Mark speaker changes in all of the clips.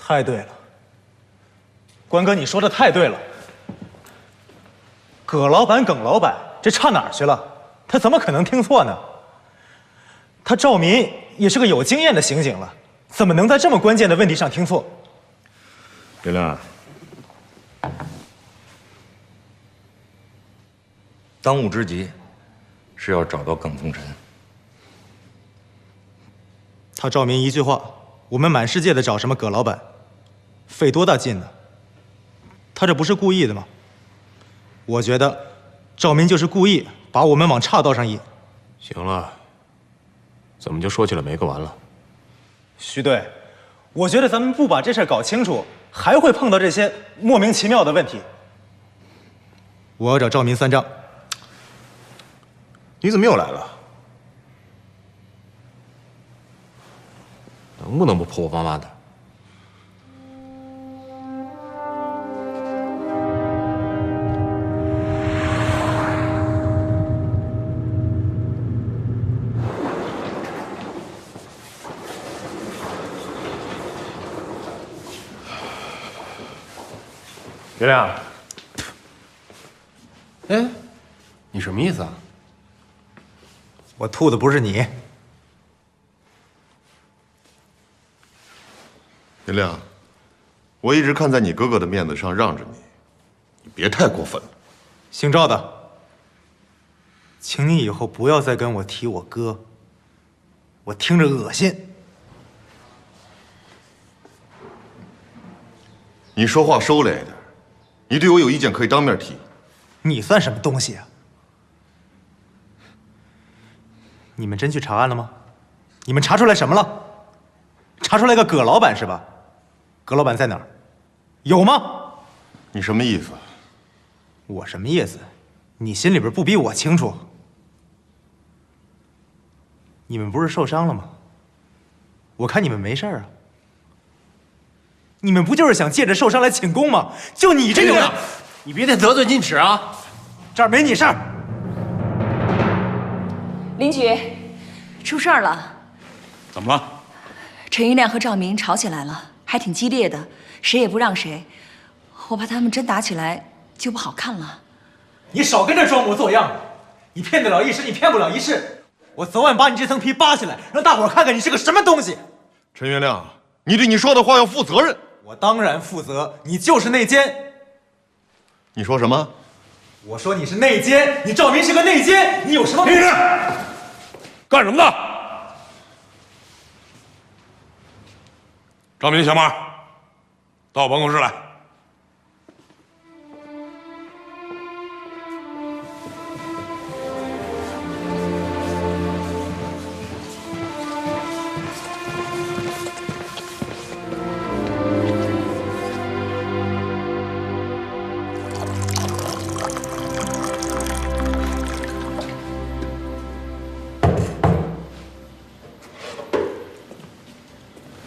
Speaker 1: 太对了，关哥，你说的太对了。葛老板、耿老板，这差哪儿去了？他怎么可能听错呢？他赵民也是个有经验的刑警了，怎么能在这么关键的问题上听错？
Speaker 2: 刘亮，当务之急是要找到耿风尘。
Speaker 1: 他赵民一句话，我们满世界的找什么葛老板，费多大劲呢？他这不是故意的吗？我觉得赵民就是故意把我们往岔道上引。
Speaker 3: 行了，怎么就说起了没个完了？
Speaker 1: 徐队，我觉得咱们不把这事搞清楚，还会碰到这些莫名其妙的问题。我要找赵民算账。
Speaker 3: 你怎么又来了？能不能不婆婆妈妈的？月亮，哎，你什么意思啊？
Speaker 1: 我吐的不是你。
Speaker 4: 元亮，我一直看在你哥哥的面子上让着你，你别太过分了。
Speaker 1: 姓赵的，请你以后不要再跟我提我哥，我听着恶心。
Speaker 4: 你说话收敛一点，你对我有意见可以当面提。
Speaker 1: 你算什么东西啊？你们真去查案了吗？你们查出来什么了？查出来个葛老板是吧？葛老板在哪儿？有吗？
Speaker 4: 你什么意思？
Speaker 1: 我什么意思？你心里边不比我清楚。你们不是受伤了吗？我看你们没事啊。你们不就是想借着受伤来请功吗？就你这个人，
Speaker 3: 你别得罪进尺啊！
Speaker 1: 这儿没你事儿。
Speaker 5: 林局，出事儿了。
Speaker 6: 怎么了？
Speaker 5: 陈玉亮和赵明吵起来了，还挺激烈的，谁也不让谁。我怕他们真打起来就不好看了。
Speaker 1: 你少跟这装模作样的，你骗得了一时，你骗不了一世。我早晚把你这层皮扒下来，让大伙儿看看你是个什么东西。
Speaker 4: 陈元亮，你对你说的话要负责任。
Speaker 1: 我当然负责，你就是内奸。
Speaker 4: 你说什么？
Speaker 1: 我说你是内奸，你赵明是个内奸，你有什么？
Speaker 6: 闭嘴！干什么的？赵明小马，到我办公室来。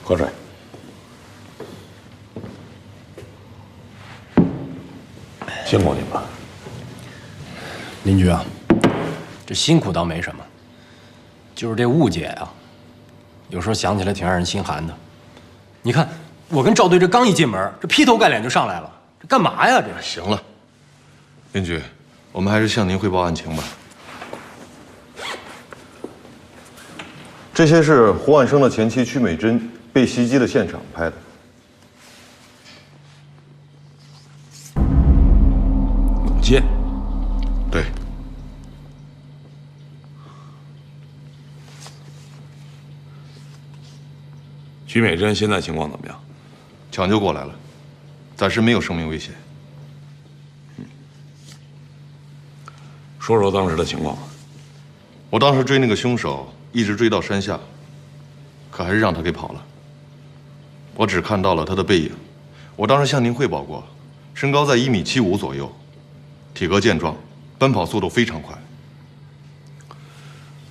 Speaker 6: 喝水。辛苦你们了，
Speaker 3: 邻居啊，这辛苦倒没什么，就是这误解啊，有时候想起来挺让人心寒的。你看，我跟赵队这刚一进门，这劈头盖脸就上来了，这干嘛呀？这
Speaker 4: 行了，邻居，我们还是向您汇报案情吧。这些是胡万生的前妻曲美珍被袭击的现场拍的。
Speaker 6: 弩箭。
Speaker 4: 对。
Speaker 6: 曲美珍现在情况怎么样？
Speaker 4: 抢救过来了，暂时没有生命危险。
Speaker 6: 说说当时的情况吧。
Speaker 4: 我当时追那个凶手，一直追到山下，可还是让他给跑了。我只看到了他的背影。我当时向您汇报过，身高在1.75米左右，体格健壮，奔跑速度非常快。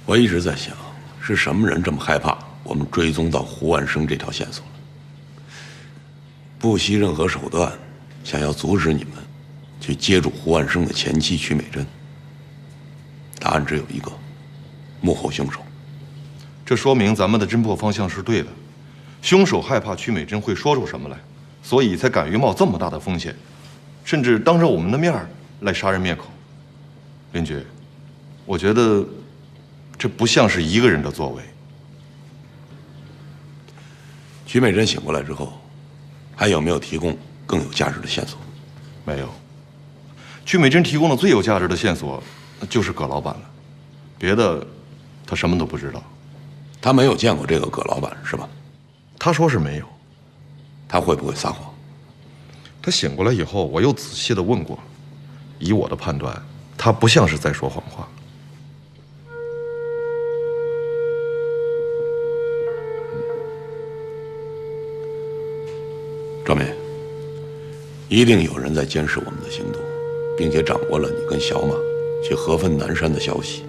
Speaker 6: 我一直在想，是什么人这么害怕我们追踪到胡万生这条线索了，不惜任何手段，想要阻止你们去接住胡万生的前妻曲美珍。答案只有一个：幕后凶手。
Speaker 4: 这说明咱们的侦破方向是对的。凶手害怕曲美珍会说出什么来，所以才敢于冒这么大的风险，甚至当着我们的面来杀人灭口。林局，我觉得这不像是一个人的作为。
Speaker 6: 曲美珍醒过来之后，还有没有提供更有价值的线索？
Speaker 4: 没有。曲美珍提供的最有价值的线索，就是葛老板了，别的他什么都不知道。
Speaker 6: 他没有见过这个葛老板是吧？
Speaker 4: 他说是没有。
Speaker 6: 他会不会撒谎？
Speaker 4: 他醒过来以后，我又仔细地问过，以我的判断，他不像是在说谎话。
Speaker 6: 赵敏，一定有人在监视我们的行动，并且掌握了你跟小马去合分南山的消息。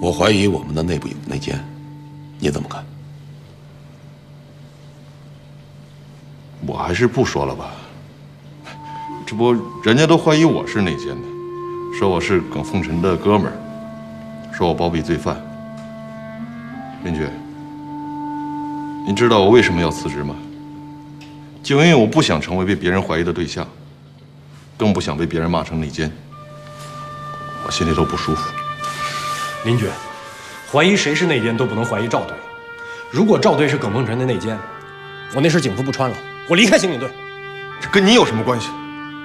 Speaker 6: 我怀疑我们的内部有内奸，你怎么看？
Speaker 4: 我还是不说了吧。这不，人家都怀疑我是内奸的，说我是耿凤臣的哥们儿，说我包庇罪犯。林局，你知道我为什么要辞职吗？就因为我不想成为被别人怀疑的对象，更不想被别人骂成内奸。我心里都不舒服。
Speaker 3: 林局，怀疑谁是内奸都不能怀疑赵队。如果赵队是耿凤臣的内奸，我那身警服不穿了，我离开刑警队。
Speaker 4: 这跟你有什么关系？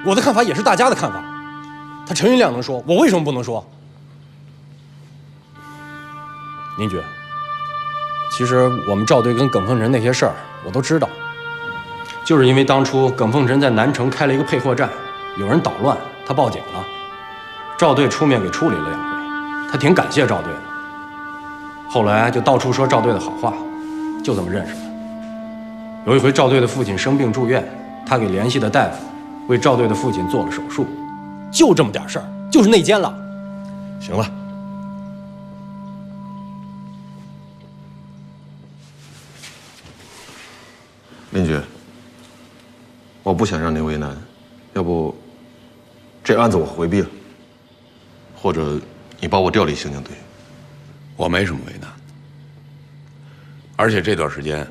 Speaker 3: 我的看法也是大家的看法。他陈云亮能说，我为什么不能说？林局，其实我们赵队跟耿凤臣那些事儿我都知道，就是因为当初耿凤臣在南城开了一个配货站，有人捣乱，他报警了，赵队出面给处理了2回，他挺感谢赵队的。后来就到处说赵队的好话，就这么认识的。有一回赵队的父亲生病住院，他给联系的大夫为赵队的父亲做了手术，就这么点事儿，就是内奸了。
Speaker 4: 行了，林局，我不想让您为难，要不这案子我回避了，或者你把我调离刑警队。
Speaker 6: 我没什么为难，而且这段时间，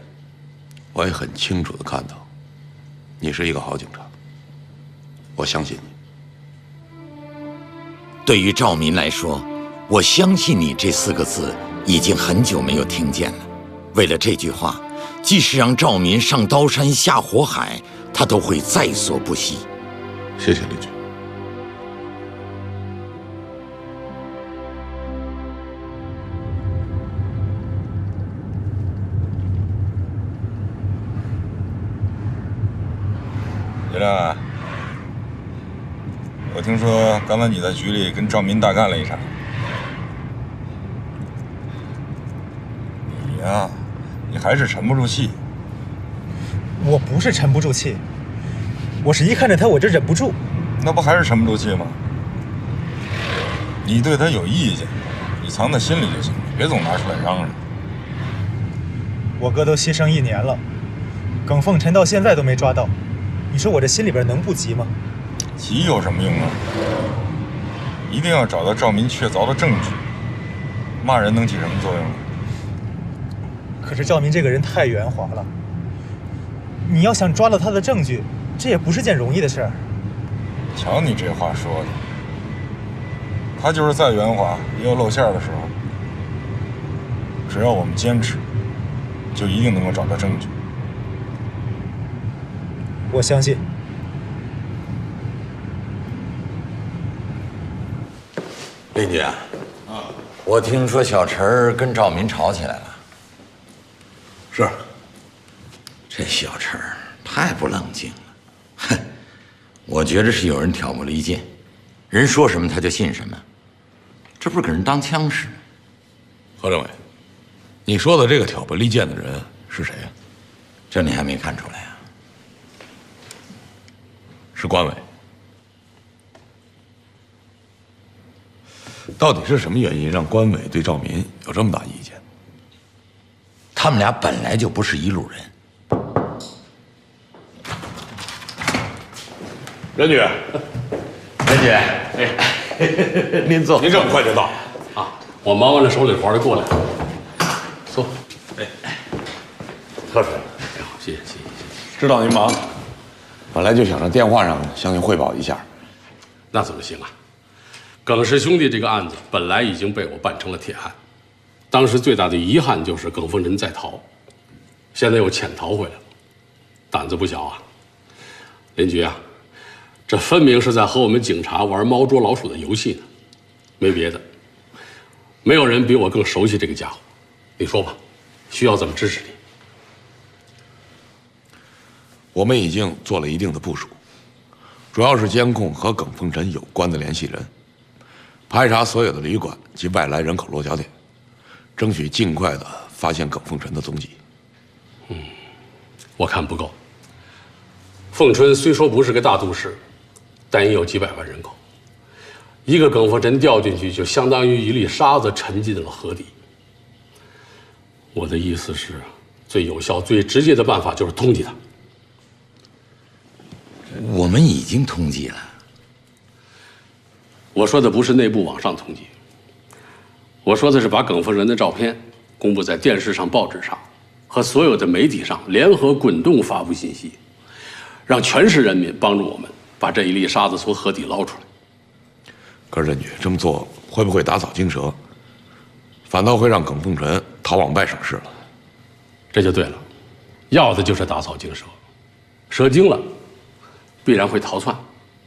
Speaker 6: 我也很清楚地看到，你是一个好警察，我相信你。
Speaker 7: 对于赵民来说，我相信你这4个字已经很久没有听见了。为了这句话，即使让赵民上刀山下火海，他都会在所不惜。
Speaker 4: 谢谢林局。
Speaker 8: 李亮啊，我听说刚才你在局里跟赵民大干了一场。你呀，你还是沉不住气。
Speaker 1: 我不是沉不住气，我是一看着他我就忍不住。
Speaker 8: 那不还是沉不住气吗？你对他有意见，你藏在心里就行，别总拿出来嚷嚷。
Speaker 1: 我哥都牺牲1年了，耿凤臣到现在都没抓到，你说我这心里边能不急吗？
Speaker 8: 急有什么用啊？一定要找到赵民确凿的证据。骂人能起什么作用啊？
Speaker 1: 可是赵民这个人太圆滑了，你要想抓到他的证据，这也不是件容易的事儿。
Speaker 8: 瞧你这话说的，他就是再圆滑，也有露馅的时候。只要我们坚持，就一定能够找到证据。
Speaker 1: 我相信。
Speaker 7: 林局，我听说小陈跟赵民吵起来了。
Speaker 6: 是。
Speaker 7: 这小陈太不冷静了，哼！我觉着是有人挑拨离间，人说什么他就信什么，这不是给人当枪使？
Speaker 6: 何政委，你说的这个挑拨离间的人是谁呀？
Speaker 7: 这你还没看出来啊？
Speaker 6: 是关伟。到底是什么原因让关伟对赵民有这么大意见？
Speaker 7: 他们俩本来就不是一路人。
Speaker 6: 任局，
Speaker 9: 任局，哎，
Speaker 6: 您坐。您这么快就到
Speaker 9: 啊？我忙完了手里活就过来了。坐。喝水。
Speaker 10: 哎好，谢谢，谢谢，谢谢。
Speaker 6: 知道您忙，本来就想在电话上向您汇报一下。
Speaker 10: 那怎么行啊？耿氏兄弟这个案子本来已经被我办成了铁案，当时最大的遗憾就是耿凤臣在逃，现在又潜逃回来了，胆子不小啊。林局啊，这分明是在和我们警察玩猫捉老鼠的游戏呢，没别的，没有人比我更熟悉这个家伙。你说吧，需要怎么支持你？
Speaker 6: 我们已经做了一定的部署，主要是监控和耿凤臣有关的联系人，排查所有的旅馆及外来人口落脚点，争取尽快的发现耿凤臣的踪迹。
Speaker 10: 我看不够。凤春虽说不是个大都市，但也有几百万人口，一个耿凤臣掉进去，就相当于一粒沙子沉进了河底。我的意思是，最有效、最直接的办法就是通缉他。
Speaker 7: 我们已经通缉了。
Speaker 10: 我说的不是内部网上通缉，我说的是把耿凤臣的照片公布在电视上、报纸上和所有的媒体上，联合滚动发布信息，让全市人民帮助我们把这一粒沙子从河底捞出来。
Speaker 6: 可是任局这么做会不会打草惊蛇？反倒会让耿凤臣逃往外省市了。
Speaker 10: 这就对了，要的就是打草惊蛇，蛇精了，必然会逃窜，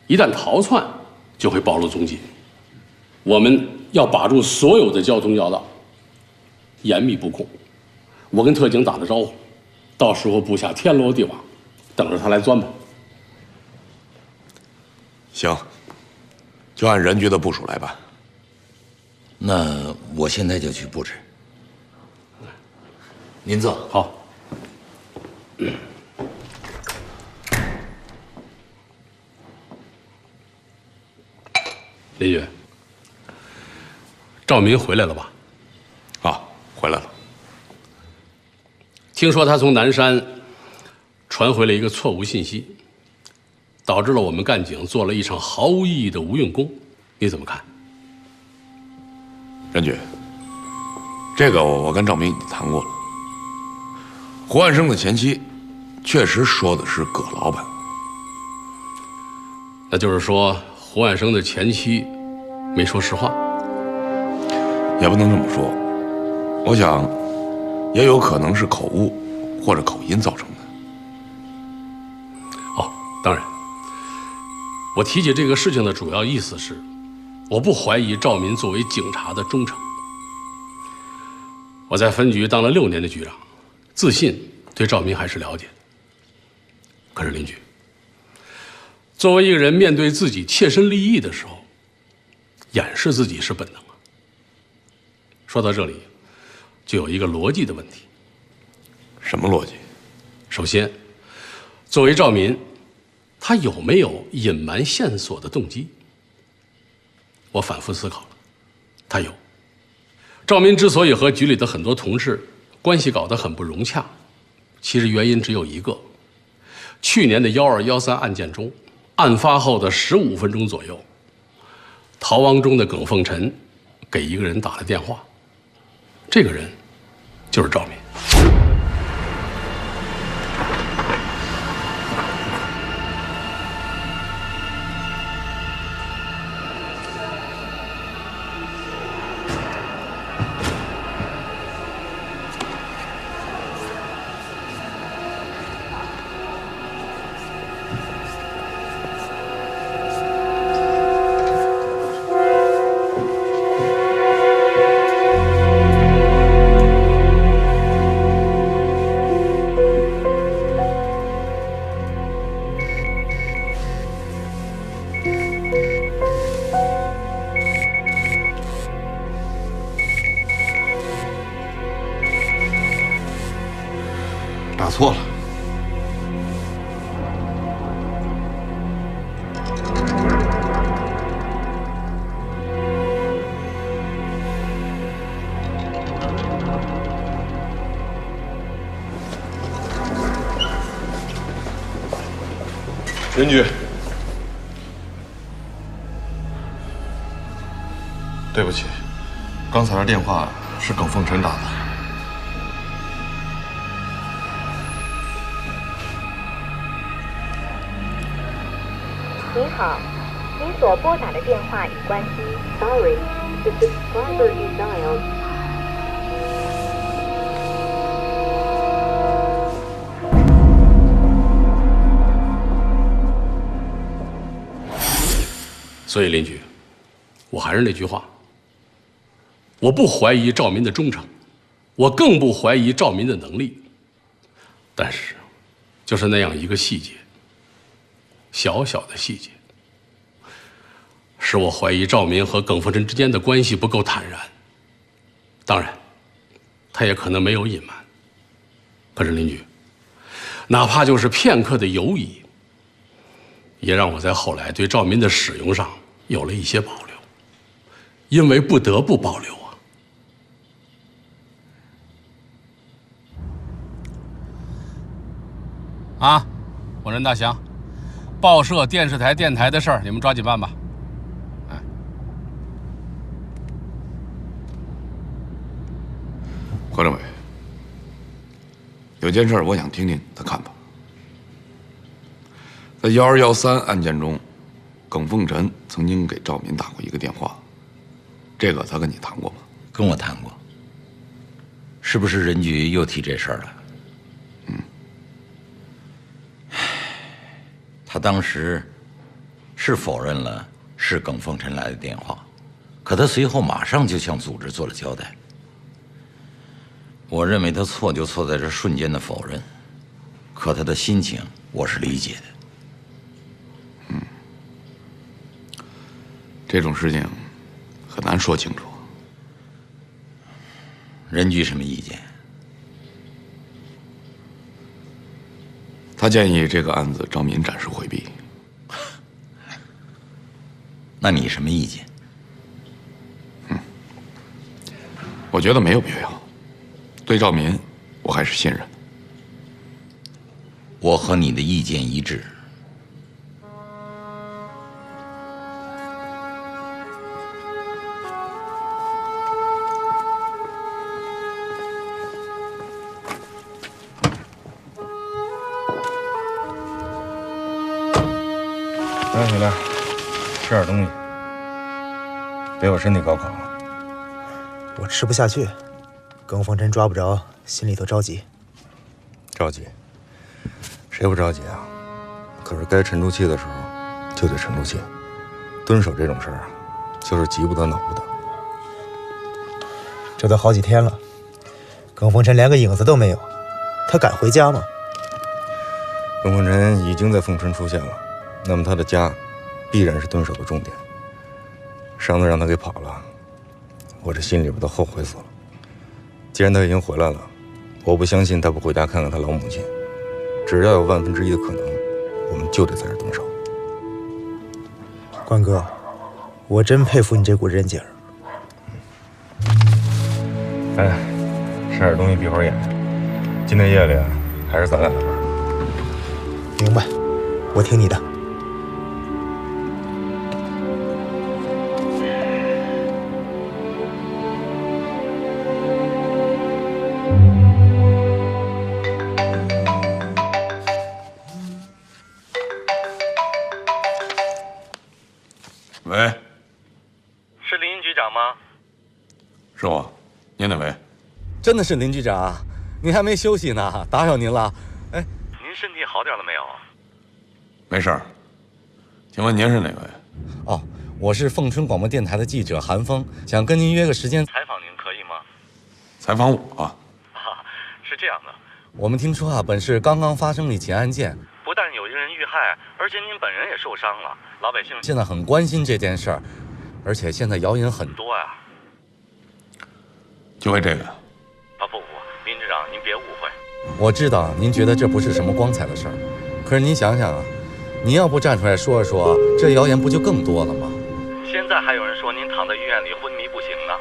Speaker 10: 一旦逃窜，就会暴露踪迹。我们要把住所有的交通要道，严密布控。我跟特警打了招呼，到时候布下天罗地网，等着他来钻吧。
Speaker 6: 行，就按任局的部署来办。
Speaker 7: 那我现在就去布置。您坐。
Speaker 10: 好。林宇，赵民回来了吧？
Speaker 6: 啊，回来了。
Speaker 10: 听说他从南山传回了一个错误信息，导致了我们干警做了一场毫无意义的无用功，你怎么看？
Speaker 6: 任局，这个我跟赵明已经谈过了。胡安生的前妻确实说的是葛老板，
Speaker 10: 那就是说胡安生的前妻没说实话？
Speaker 6: 也不能这么说，我想也有可能是口误或者口音造成的。
Speaker 10: 哦，当然，我提起这个事情的主要意思是，我不怀疑赵民作为警察的忠诚。我在分局当了6年的局长，自信对赵民还是了解的。可是林局，作为一个人面对自己切身利益的时候，掩饰自己是本能啊。说到这里，就有一个逻辑的问题。
Speaker 6: 什么逻辑？
Speaker 10: 首先，作为赵民，他有没有隐瞒线索的动机？我反复思考了，他有。赵民之所以和局里的很多同事关系搞得很不融洽，其实原因只有一个：去年的12、13案件中，案发后的15分钟左右，逃亡中的耿凤臣给一个人打了电话，这个人就是赵民。
Speaker 4: 打错了。任局，对不起，刚才的电话是耿凤臣打的。
Speaker 11: 您好，您所拨打的电话已关机。Sorry, the subscriber you dialed.
Speaker 10: 所以邻居，我还是那句话，我不怀疑赵民的忠诚，我更不怀疑赵民的能力。但是，就是那样一个细节，小小的细节，使我怀疑赵民和耿凤臣之间的关系不够坦然。当然，他也可能没有隐瞒。可是邻居，哪怕就是片刻的犹疑，也让我在后来对赵民的使用上有了一些保留，因为不得不保留啊。啊，我任大祥，报社、电视台、电台的事儿，你们抓紧办吧。
Speaker 6: 何政委，有件事我想听听他看法。在1213案件中，耿凤臣曾经给赵民打过一个电话，这个他跟你谈过吗？
Speaker 7: 跟我谈过。是不是人局又提这事儿了？他当时是否认了是耿凤臣来的电话，可他随后马上就向组织做了交代。我认为他错就错在这瞬间的否认，可他的心情我是理解的。
Speaker 6: 这种事情很难说清楚。
Speaker 7: 人局什么意见？
Speaker 6: 他建议这个案子赵民暂时回避。
Speaker 7: 那你什么意见？
Speaker 6: 我觉得没有必要。对赵民，我还是信任的。
Speaker 7: 我和你的意见一致。
Speaker 8: 来，回来，吃点东西，别把身体搞垮了。
Speaker 1: 我吃不下去。耿凤臣抓不着，心里头着急。
Speaker 8: 着急？谁不着急啊？可是该沉住气的时候就得沉住气。蹲守这种事儿啊，就是急不得恼不得。
Speaker 1: 这都好几天了，耿凤臣连个影子都没有，他敢回家吗？
Speaker 8: 耿凤臣已经在凤春出现了，那么他的家必然是蹲守的重点。上次让他给跑了，我这心里边都后悔死了。既然他已经回来了，我不相信他不回家看看他老母亲。只要有1/1000的可能，我们就得在这蹲守。
Speaker 1: 关哥，我真佩服你这股韧劲儿。
Speaker 8: 哎，吃点东西闭会儿眼。今天夜里还是咱俩的班。
Speaker 1: 明白，我听你的。
Speaker 6: 喂，
Speaker 12: 是林局长吗？
Speaker 6: 是我，您哪位？
Speaker 12: 真的是林局长，您还没休息呢，打扰您了。哎，您身体好点了没有？
Speaker 6: 没事儿。请问您是哪位？
Speaker 12: 哦，我是凤春广播电台的记者韩峰，想跟您约个时间采访您，可以吗？
Speaker 6: 采访我啊？
Speaker 12: 是这样的，我们听说啊，本市刚刚发生了一起案件，不但有一人遇害，而且您本人也受伤了。老百姓现在很关心这件事儿，而且现在谣言很多呀。
Speaker 6: 就为这个？
Speaker 12: 不，林局长，您别误会。我知道您觉得这不是什么光彩的事儿，可是您想想啊，您要不站出来说一说，这谣言不就更多了吗？现在还有人说您躺在医院里昏迷不醒呢。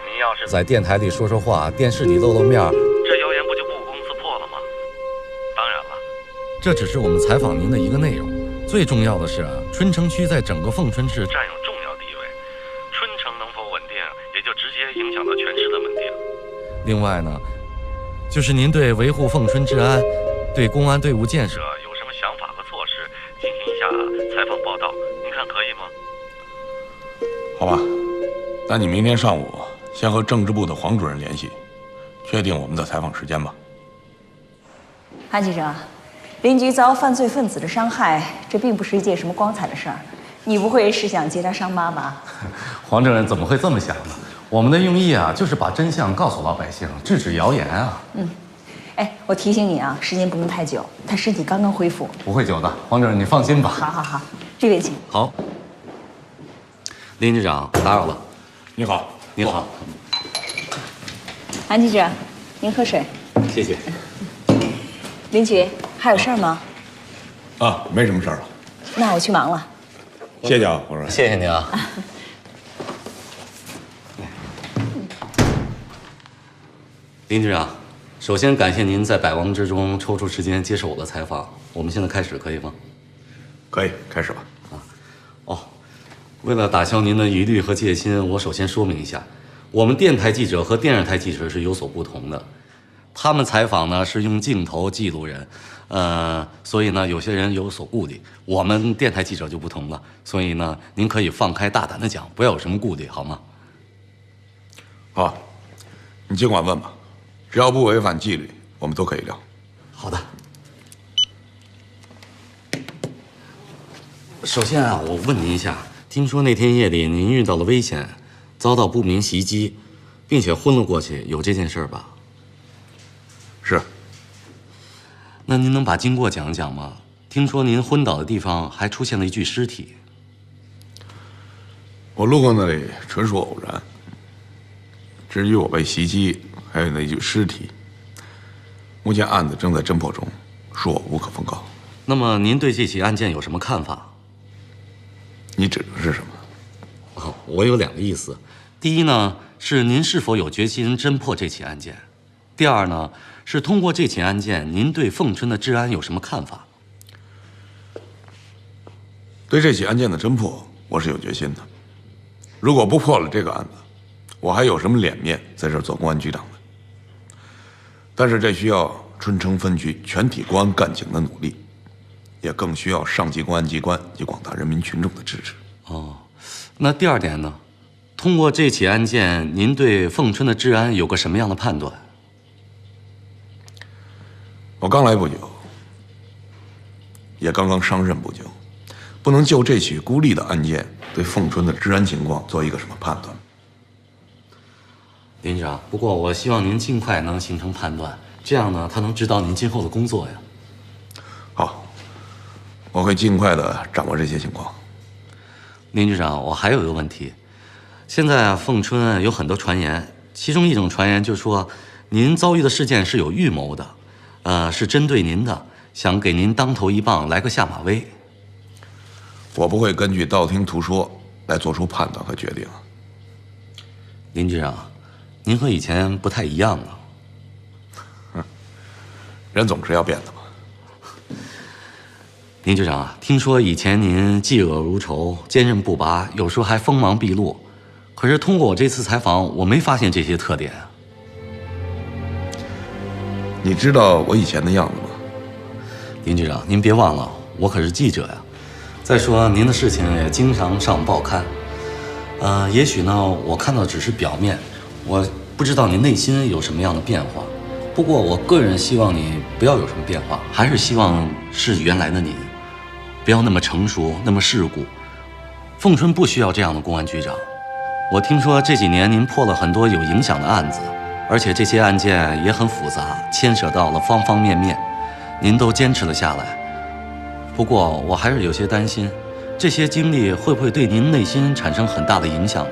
Speaker 12: 您要是在电台里说说话，电视里露露面，这谣言不就不攻自破了吗？当然了，这只是我们采访您的一个内容。最重要的是，春城区在整个凤春市占有重要地位，春城能否稳定，也就直接影响到全市的稳定。另外呢，就是您对维护凤春治安、对公安队伍建设有什么想法和措施，进行一下采
Speaker 6: 好吧，那你明天上午先和政治部的黄主任联系，确定我们的采访时间吧。
Speaker 5: 韩记者，邻居遭犯罪分子的伤害，这并不是一件什么光彩的事儿。你不会是想结他伤疤吧？
Speaker 12: 黄主任怎么会这么想呢？我们的用意啊，就是把真相告诉老百姓，制止谣言啊。
Speaker 5: 哎，我提醒你啊，时间不能太久，他身体刚刚恢复。
Speaker 12: 不会久的，黄主任你放心吧。
Speaker 5: 好，这位请。
Speaker 3: 好，林局长，打扰了。
Speaker 6: 你好，
Speaker 3: 你好。
Speaker 5: 韩记者，您喝水。
Speaker 3: 谢谢。
Speaker 5: 林局，还有事儿吗？
Speaker 6: 啊，没什么事儿了。
Speaker 5: 那我去忙了。
Speaker 6: 谢谢啊，黄主任。
Speaker 3: 谢谢您啊。林局长，首先感谢您在百忙之中抽出时间接受我的采访。我们现在开始可以吗？
Speaker 6: 可以，开始吧。
Speaker 3: 为了打消您的疑虑和戒心，我首先说明一下，我们电台记者和电视台记者是有所不同的。他们采访呢是用镜头记录人，所以呢有些人有所顾虑。我们电台记者就不同了，所以呢您可以放开大胆的讲，不要有什么顾虑，好吗？
Speaker 6: 好，你尽管问吧，只要不违反纪律，我们都可以聊。
Speaker 3: 好的。首先啊，我问您一下，听说那天夜里您遇到了危险，遭到不明袭击，并且昏了过去，有这件事吧？
Speaker 6: 是。
Speaker 3: 那您能把经过讲讲吗？听说您昏倒的地方还出现了一具尸体。
Speaker 6: 我路过那里纯属偶然。至于我被袭击，还有那具尸体，目前案子正在侦破中，恕我无可奉告。
Speaker 3: 那么您对这起案件有什么看法？
Speaker 6: 你指的是什么？
Speaker 3: 我有两个意思。第一呢，是您是否有决心侦破这起案件；第二呢，是通过这起案件，您对凤春的治安有什么看法？
Speaker 6: 对这起案件的侦破，我是有决心的。如果不破了这个案子，我还有什么脸面在这儿做公安局长呢？但是这需要春城分局全体公安干警的努力，也更需要上级公安机关及广大人民群众的支持。
Speaker 3: 那第二点呢？通过这起案件，您对凤春的治安有个什么样的判断？
Speaker 6: 我刚来不久，也刚刚上任不久，不能就这起孤立的案件对凤春的治安情况做一个什么判断。
Speaker 3: 林局长，不过我希望您尽快能形成判断，这样呢，他能指导您今后的工作呀。
Speaker 6: 好，我会尽快的掌握这些情况。
Speaker 3: 林局长，我还有一个问题，现在凤春有很多传言，其中一种传言就说您遭遇的事件是有预谋的，是针对您的，想给您当头一棒，来个下马威。
Speaker 6: 我不会根据道听途说来做出判断和决定。
Speaker 3: 林局长，您和以前不太一样了。
Speaker 6: 人总是要变的嘛。
Speaker 3: 林局长，听说以前您嫉恶如仇，坚韧不拔，有时候还锋芒毕露。可是通过我这次采访，我没发现这些特点。
Speaker 6: 你知道我以前的样子吗？
Speaker 3: 林局长，您别忘了，我可是记者呀。再说您的事情也经常上报刊，也许呢，我看到只是表面，我不知道您内心有什么样的变化。不过我个人希望你不要有什么变化，还是希望是原来的你，不要那么成熟，那么世故。凤春不需要这样的公安局长。我听说这几年您破了很多有影响的案子，而且这些案件也很复杂，牵扯到了方方面面，您都坚持了下来。不过我还是有些担心，这些经历会不会对您内心产生很大的影响呢？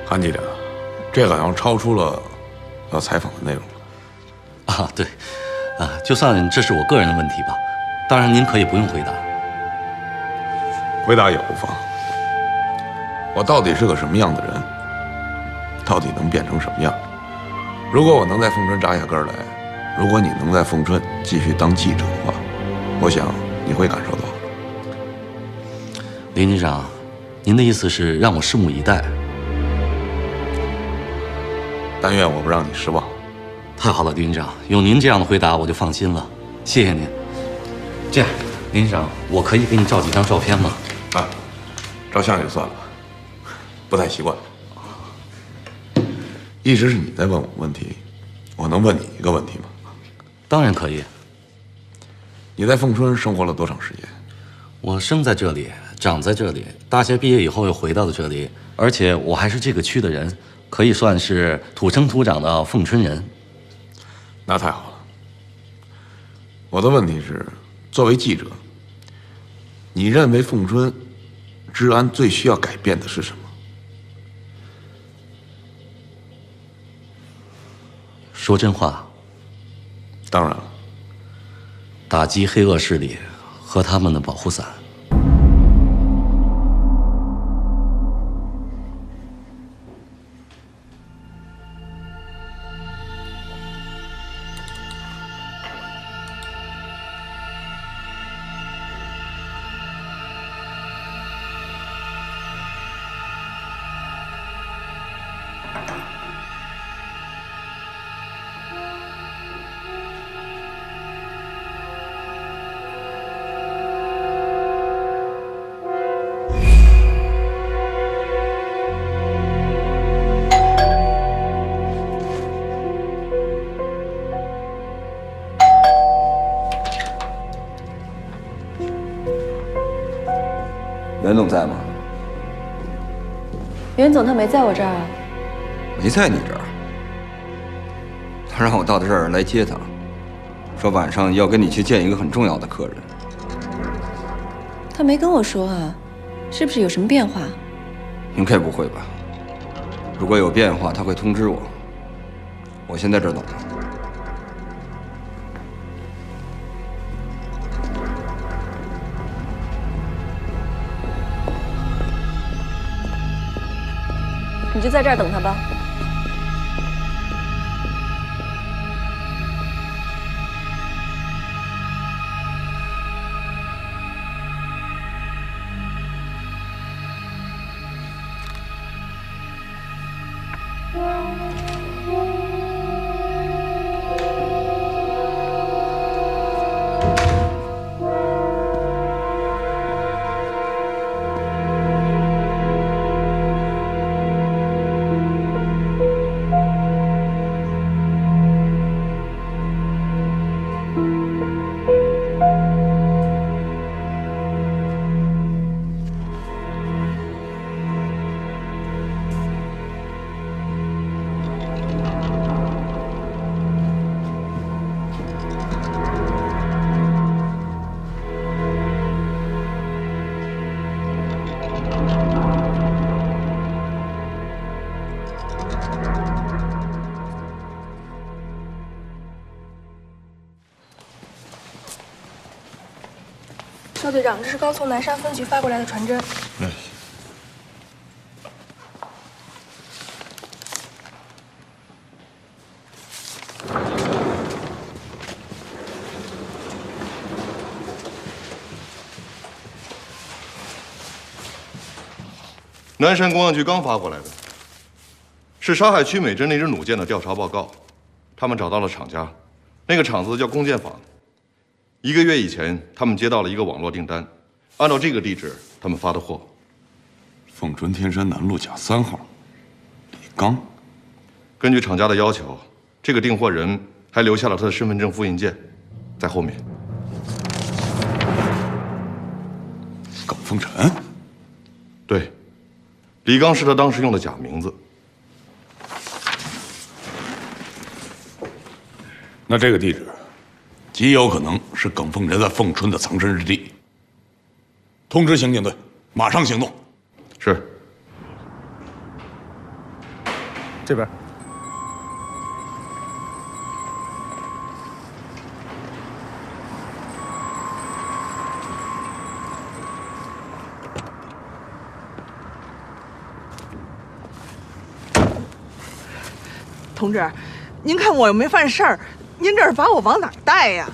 Speaker 6: 韩记者，这好像超出了要采访的内容了。
Speaker 3: 对，就算这是我个人的问题吧，当然您可以不用回答。
Speaker 6: 回答也无妨。我到底是个什么样的人？到底能变成什么样？如果我能在凤春扎下根来，如果你能在凤春继续当记者的话，我想你会感受到的。
Speaker 3: 林局长，您的意思是让我拭目以待？
Speaker 6: 但愿我不让你失望。
Speaker 3: 太好了，林局长，有您这样的回答，我就放心了。谢谢您。这样，林局长，我可以给你照几张照片吗？
Speaker 6: 照相就算了吧。不太习惯。一直是你在问我问题，我能问你一个问题吗？
Speaker 12: 当然可以。
Speaker 6: 你在凤春生活了多长时间？
Speaker 12: 我生在这里，长在这里，大学毕业以后又回到了这里，而且我还是这个区的人，可以算是土生土长的凤春人。
Speaker 6: 那太好了。我的问题是，作为记者，你认为凤春治安最需要改变的是什么？
Speaker 12: 说真话。
Speaker 6: 当然了。
Speaker 12: 打击黑恶势力和他们的保护伞。
Speaker 13: 袁总在吗？
Speaker 14: 袁总他没在我这儿啊。
Speaker 13: 没在你这儿。他让我到这儿来接他，说晚上要跟你去见一个很重要的客人。
Speaker 14: 他没跟我说啊，是不是有什么变化？
Speaker 13: 应该不会吧？如果有变化，他会通知我。我先在这儿等他。
Speaker 14: 你就在这儿等他吧。
Speaker 15: 邵队长，这是刚从南沙分局发过来的传真。
Speaker 4: 南山公安局刚发过来的，是沙海曲美珍那支弩箭的调查报告。他们找到了厂家，那个厂子叫弓箭坊。1个月以前，他们接到了一个网络订单，按照这个地址，他们发的货。
Speaker 6: 凤春天山南路甲3号，李刚。
Speaker 4: 根据厂家的要求，这个订货人还留下了他的身份证复印件，在后面。
Speaker 6: 耿凤臣。
Speaker 4: 对，李刚是他当时用的假名字。
Speaker 6: 那这个地址，极有可能是耿凤臣在凤春的藏身之地。通知刑警队，马上行动。
Speaker 4: 是。
Speaker 1: 这边。
Speaker 16: 同志，您看我又没犯事儿，您这是把我往哪儿带呀？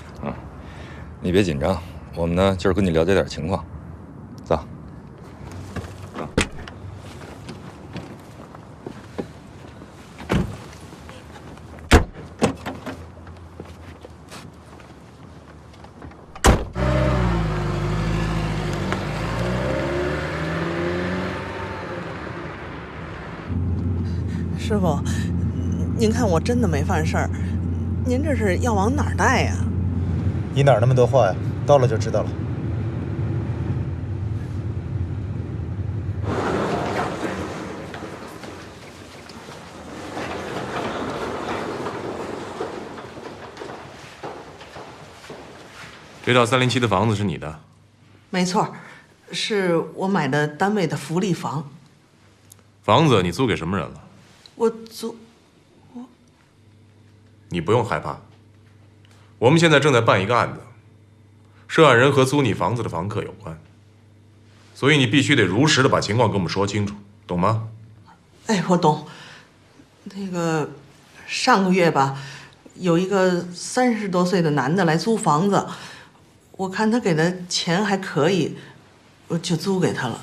Speaker 8: 你别紧张，我们呢就是跟你了解点情况。走。
Speaker 16: 师傅，您看我真的没犯事儿，您这是要往哪儿带呀？
Speaker 1: 你哪儿那么多话呀？到了就知道了。
Speaker 17: 这套307的房子是你的？
Speaker 16: 没错，是我买的单位的福利房。
Speaker 17: 房子你租给什么人了？
Speaker 16: 我租，
Speaker 17: 你不用害怕。我们现在正在办一个案子，涉案人和租你房子的房客有关，所以你必须得如实的把情况跟我们说清楚，懂吗？
Speaker 16: 哎，我懂。那个上个月吧，有一个30多岁的男的来租房子。我看他给的钱还可以，我就租给他了。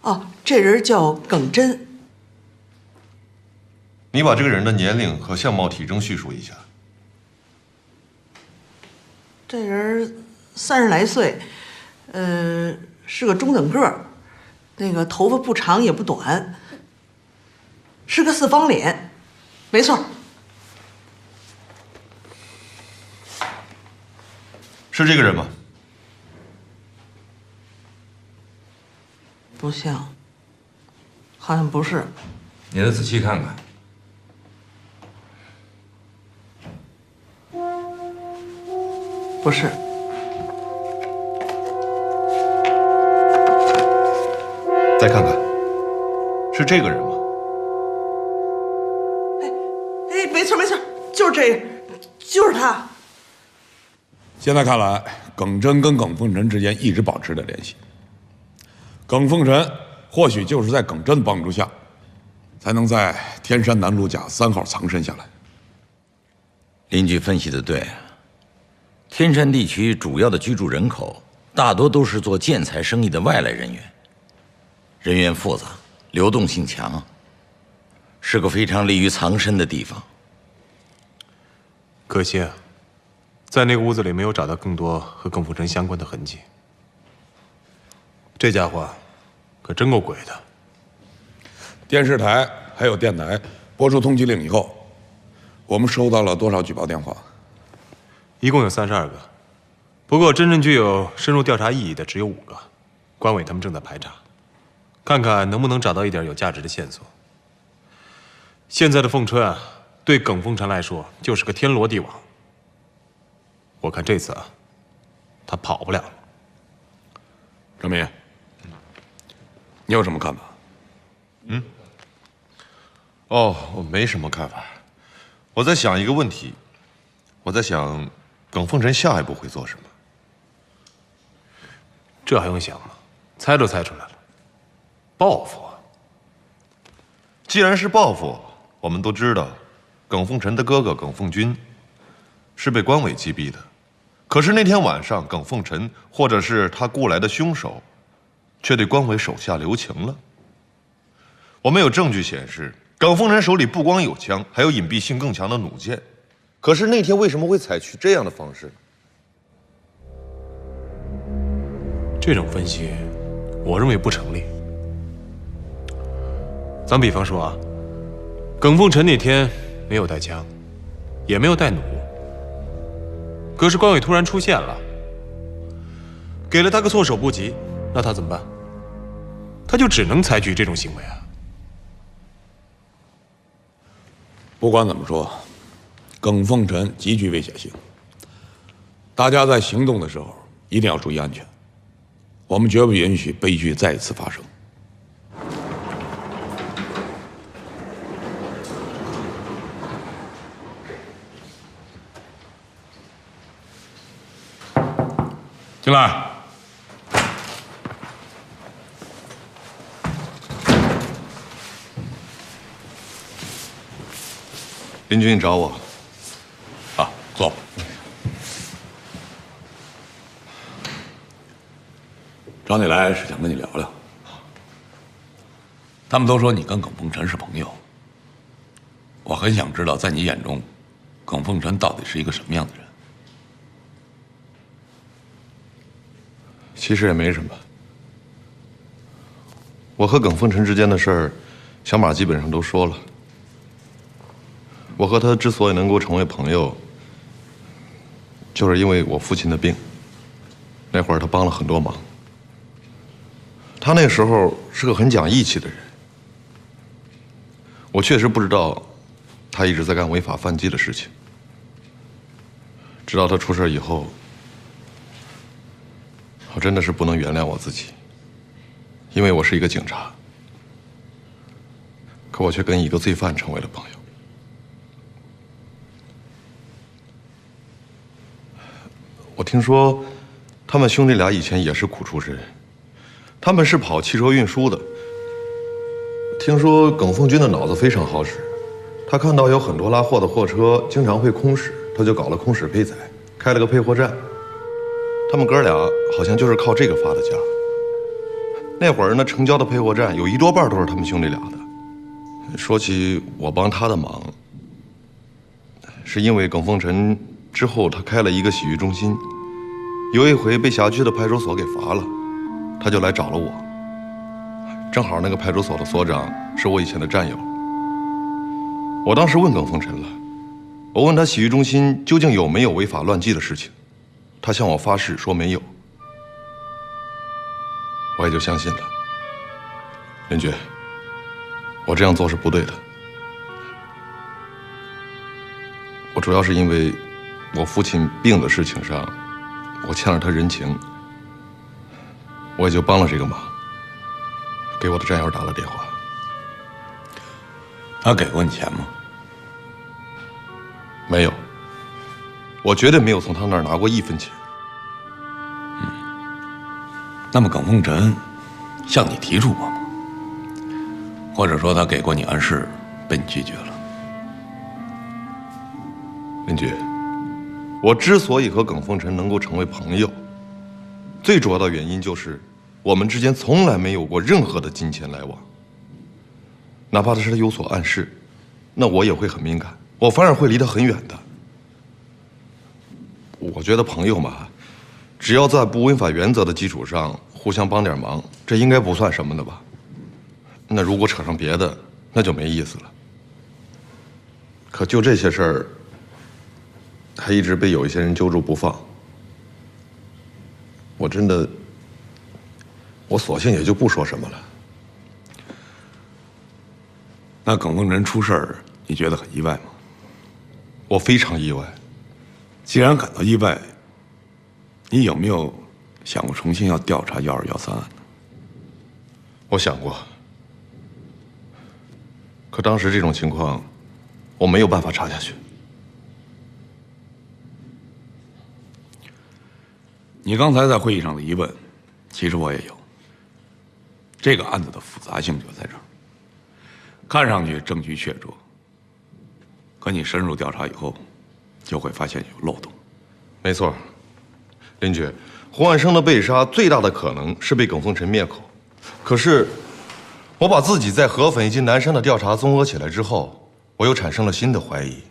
Speaker 16: 哦，这人叫耿真。
Speaker 4: 你把这个人的年龄和相貌、体征叙述一下。
Speaker 16: 这人30来岁，是个中等个儿，那个头发不长也不短，是个4方脸，没错。
Speaker 4: 是这个人吗？
Speaker 16: 不像，好像不是。
Speaker 2: 你再仔细看看。
Speaker 16: 不是。
Speaker 4: 再看看，是这个人吗？
Speaker 16: 哎，没错没错，就是这个，就是他。
Speaker 6: 现在看来，耿真跟耿凤臣之间一直保持着联系。耿凤臣或许就是在耿真帮助下，才能在天山南路甲3号藏身下来。
Speaker 7: 邻居分析的对，天山地区主要的居住人口大多都是做建材生意的外来人员，人员复杂，流动性强，是个非常利于藏身的地方。
Speaker 17: 可惜啊，在那个屋子里没有找到更多和耿凤臣相关的痕迹。这家伙可真够鬼的。
Speaker 6: 电视台还有电台播出通缉令以后，我们收到了多少举报电话？
Speaker 17: 一共有32个，不过真正具有深入调查意义的只有5个，关委他们正在排查，看看能不能找到一点有价值的线索。现在的凤春啊，对耿凤臣来说就是个天罗地网。我看这次啊，他跑不了了。
Speaker 6: 张明，你有什么看法？
Speaker 4: 我没什么看法。我在想一个问题，我在想，耿凤臣下一步会做什么？
Speaker 17: 这还用想吗？猜都猜出来了，报复啊！
Speaker 4: 既然是报复，我们都知道，耿凤臣的哥哥耿凤军是被关委击毙的。可是那天晚上，耿凤臣或者是他雇来的凶手，却对关委手下留情了。我们有证据显示，耿凤臣手里不光有枪，还有隐蔽性更强的弩箭。可是那天为什么会采取这样的方式？
Speaker 17: 这种分析，我认为不成立。咱比方说啊，耿凤臣那天没有带枪，也没有带弩，可是关委突然出现了，给了他个措手不及，那他怎么办？他就只能采取这种行为啊。
Speaker 6: 不管怎么说，耿凤臣极具危险性。大家在行动的时候一定要注意安全，我们绝不允许悲剧再一次发生。进来。
Speaker 4: 林军，你找我？
Speaker 6: 啊，坐。找你来是想跟你聊聊。他们都说你跟耿凤臣是朋友，我很想知道，在你眼中，耿凤臣到底是一个什么样的人？
Speaker 4: 其实也没什么。我和耿凤臣之间的事儿，小马基本上都说了。我和他之所以能够成为朋友，就是因为我父亲的病。那会儿他帮了很多忙。他那时候是个很讲义气的人。我确实不知道他一直在干违法犯纪的事情。直到他出事以后，我真的是不能原谅我自己，因为我是一个警察，可我却跟一个罪犯成为了朋友。我听说他们兄弟俩以前也是苦出身，他们是跑汽车运输的。听说耿凤军的脑子非常好使，他看到有很多拉货的货车经常会空驶，他就搞了空驶配载，开了个配货站。他们哥俩好像就是靠这个发的家。那会儿那成交的配货站有1多半都是他们兄弟俩的。说起我帮他的忙，是因为耿凤臣之后他开了一个洗浴中心，有一回被辖区的派出所给罚了，他就来找了我。正好那个派出所的所长是我以前的战友。我当时问耿凤臣了，我问他洗浴中心究竟有没有违法乱纪的事情，他向我发誓说没有，我也就相信了。林觉，我这样做是不对的。我主要是因为我父亲病的事情上，我欠了他人情，我也就帮了这个忙，给我的战友打了电话。
Speaker 6: 他给过你钱吗？
Speaker 4: 没有，我绝对没有从他那儿拿过1分钱。
Speaker 6: 那么耿凤臣向你提出过吗？或者说他给过你暗示，被你拒绝了？
Speaker 4: 林局，我之所以和耿凤臣能够成为朋友，最主要的原因就是我们之间从来没有过任何的金钱来往。哪怕是他有所暗示，那我也会很敏感，我反而会离他很远的。我觉得朋友嘛，只要在不违反原则的基础上互相帮点忙，这应该不算什么的吧？那如果扯上别的，那就没意思了。可就这些事儿，还一直被有一些人揪住不放，我真的，我索性也就不说什么了。
Speaker 6: 那耿凤臣出事儿，你觉得很意外吗？
Speaker 4: 我非常意外。
Speaker 6: 既然感到意外，你有没有想过重新要调查1213案呢？
Speaker 4: 我想过，可当时这种情况，我没有办法查下去。
Speaker 6: 你刚才在会议上的疑问，其实我也有。这个案子的复杂性就在这儿。看上去证据确凿，可你深入调查以后，就会发现有漏洞。
Speaker 4: 没错，林局，胡万生的被杀最大的可能是被耿凤臣灭口。可是，我把自己在河粉以及南山的调查综合起来之后，我又产生了新的怀疑。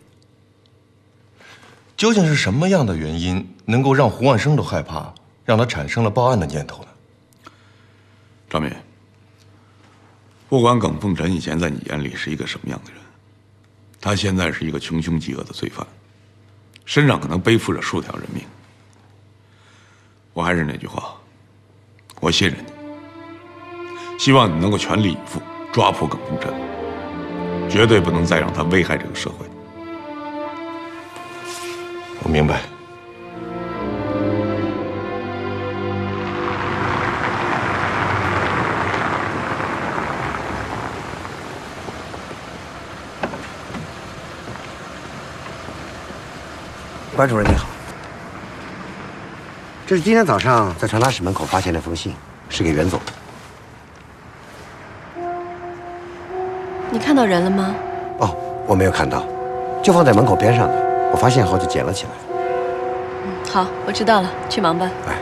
Speaker 4: 究竟是什么样的原因能够让胡万生都害怕，让他产生了报案的念头呢？
Speaker 6: 赵敏，不管耿凤臣以前在你眼里是一个什么样的人，他现在是一个穷凶极恶的罪犯，身上可能背负着数条人命。我还是那句话，我信任你，希望你能够全力以赴抓捕耿凤臣，绝对不能再让他危害这个社会。
Speaker 4: 我明白。
Speaker 18: 关主任你好，这是今天早上在传达室门口发现的封信，是给袁总的。
Speaker 14: 你看到人了吗？
Speaker 18: 哦，我没有看到，就放在门口边上的。我发现后就捡了起来。
Speaker 14: 好，我知道了，去忙吧。
Speaker 18: 哎。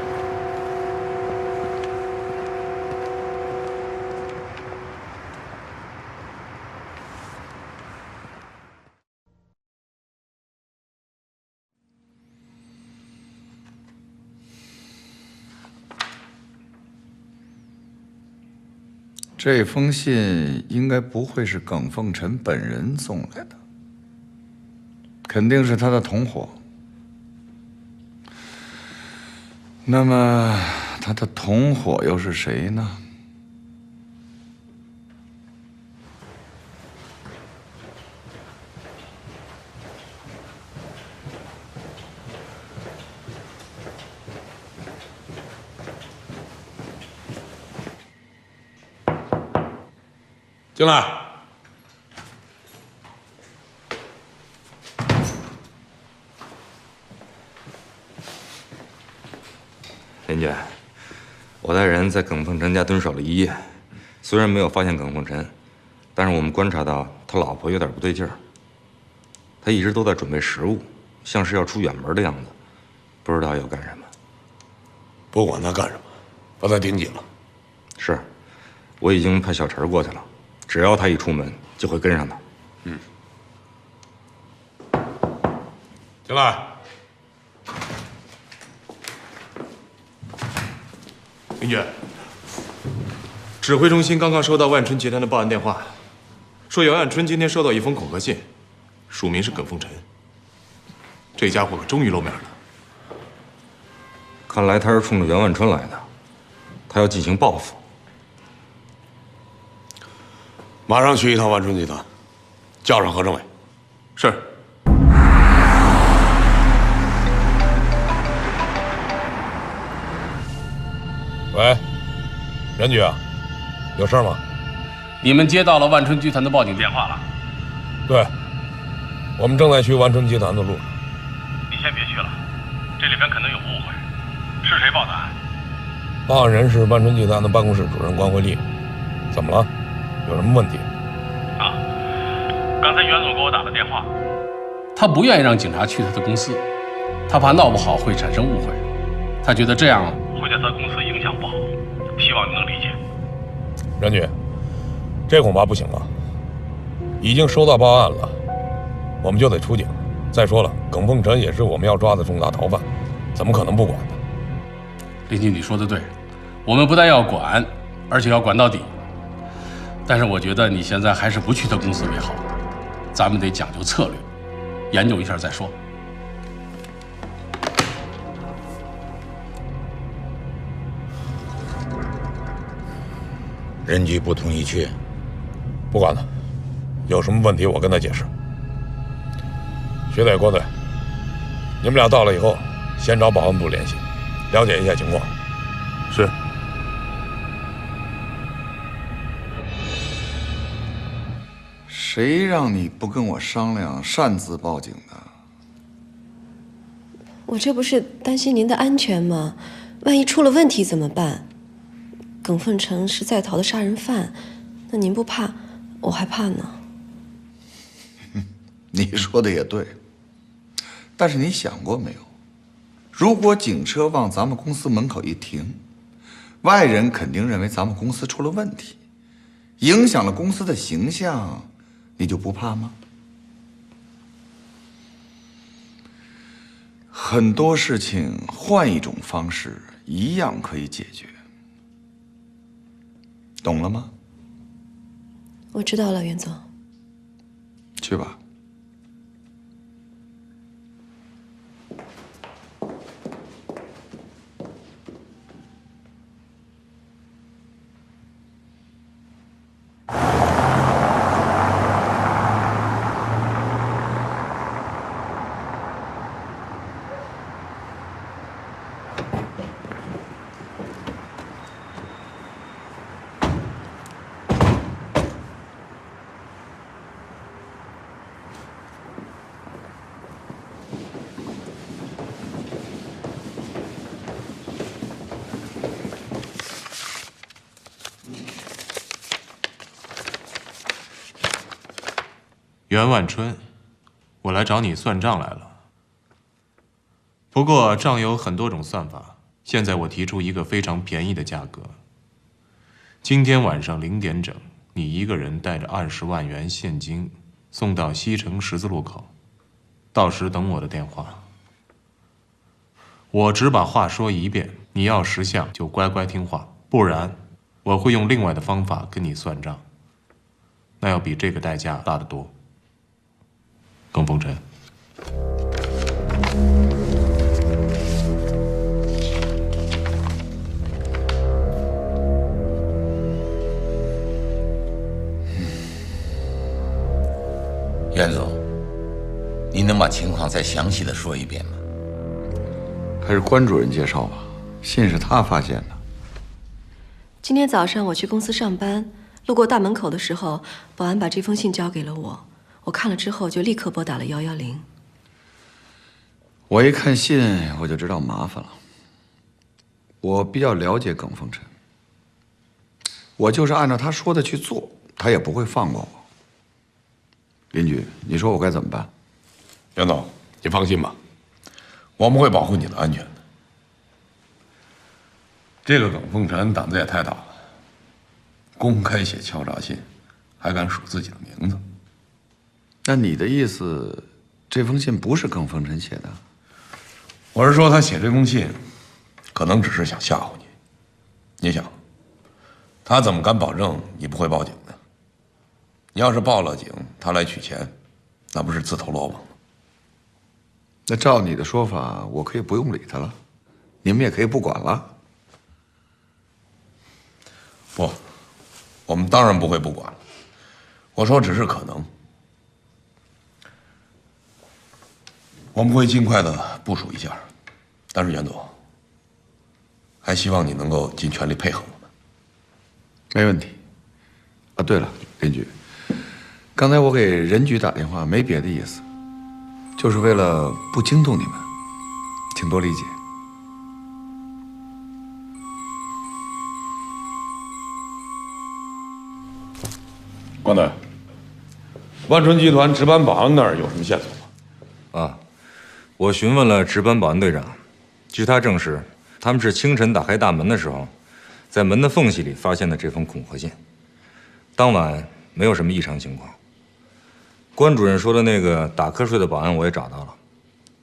Speaker 19: 这封信应该不会是耿凤臣本人送来的。肯定是他的同伙。那么，他的同伙又是谁呢？
Speaker 17: 进来。
Speaker 13: 林姐，我带人在耿凤臣家蹲守了1夜，虽然没有发现耿凤臣，但是我们观察到他老婆有点不对劲儿。他一直都在准备食物，像是要出远门的样子，不知道要干什么。
Speaker 6: 不管他干什么，把他盯紧了。
Speaker 13: 是，我已经派小陈过去了。 只要他一出门，就会跟上他。
Speaker 17: 嗯，进来。林觉，指挥中心刚刚收到万春集团的报案电话，说姚岸春今天收到一封恐吓信，署名是耿凤臣。这家伙可终于露面了。
Speaker 13: 看来他是冲着袁万春来的，他要进行报复。
Speaker 6: 马上去一趟万春集团，叫上何政委。
Speaker 17: 是。
Speaker 6: 喂，任局啊，有事吗？
Speaker 10: 你们接到了万春集团的报警电话了？
Speaker 6: 对，我们正在去万春集团的路上。
Speaker 10: 你先别去了，这里边可能有误会。是谁报的案？
Speaker 6: 报案人是万春集团的办公室主任关慧丽。怎么了？ 有什么问题？
Speaker 10: 啊，刚才袁总给我打了电话，他不愿意让警察去他的公司，他怕闹不好会产生误会，他觉得这样会对他公司影响不好，希望你能理解。
Speaker 6: 任局，这恐怕不行了，已经收到报案了，我们就得出警。再说了，耿凤臣也是我们要抓的重大逃犯，怎么可能不管呢？
Speaker 10: 林经理说的对，我们不但要管，而且要管到底。 但是我觉得你现在还是不去他公司为好，咱们得讲究策略，研究一下再说。
Speaker 6: 任局不同意去，不管了，有什么问题我跟他解释。薛队、郭队，你们俩到了以后，先找保安部联系，了解一下情况。
Speaker 17: 是。
Speaker 19: 谁让你不跟我商量擅自报警的？
Speaker 14: 我这不是担心您的安全吗？万一出了问题怎么办？耿凤臣是在逃的杀人犯，那您不怕，我还怕呢。
Speaker 19: 你说的也对，但是你想过没有？如果警车往咱们公司门口一停，外人肯定认为咱们公司出了问题，影响了公司的形象。 你就不怕吗？很多事情换一种方式一样可以解决，懂了吗？
Speaker 14: 我知道了，袁总。
Speaker 19: 去吧。
Speaker 17: 袁万春，我来找你算账来了。不过账有很多种算法，现在我提出一个非常便宜的价格。今天晚上0点整，你一个人带着20万元现金送到西城十字路口，到时等我的电话。我只把话说一遍，你要识相就乖乖听话，不然我会用另外的方法跟你算账，那要比这个代价大得多。耿凤臣。
Speaker 7: 袁总，你能把情况再详细的说一遍吗？
Speaker 19: 还是关主任介绍吧，信是他发现的。
Speaker 14: 今天早上我去公司上班，路过大门口的时候，保安把这封信交给了我，我看了之后就立刻拨打了110。
Speaker 19: 我一看信，我就知道麻烦了。我比较了解耿凤臣，我就是按照他说的去做，他也不会放过我。邻居，你说我该怎么办？
Speaker 6: 袁总，你放心吧，我们会保护你的安全的。这个耿凤臣胆子也太大了，公开写敲诈信，还敢署自己的名字。
Speaker 19: 那你的意思，这封信不是耿凤臣写的？
Speaker 6: 我是说，他写这封信，可能只是想吓唬你。你想，他怎么敢保证你不会报警呢？你要是报了警，他来取钱，那不是自投罗网吗？
Speaker 19: 那照你的说法，我可以不用理他了，你们也可以不管了。
Speaker 6: 不，我们当然不会不管了。我说只是可能，我们会尽快的部署一下。但是袁总，还希望你能够尽全力配合我们。
Speaker 19: 没问题。啊，对了，邻居，刚才我给任局打电话，没别的意思，就是为了不惊动你们，请多理解。
Speaker 6: 关队，万春集团值班保安那儿有什么线索吗？
Speaker 13: 啊，我询问了值班保安队长，据他证实，他们是清晨打开大门的时候，在门的缝隙里发现的这封恐吓信。当晚没有什么异常情况。关主任说的那个打瞌睡的保安我也找到了，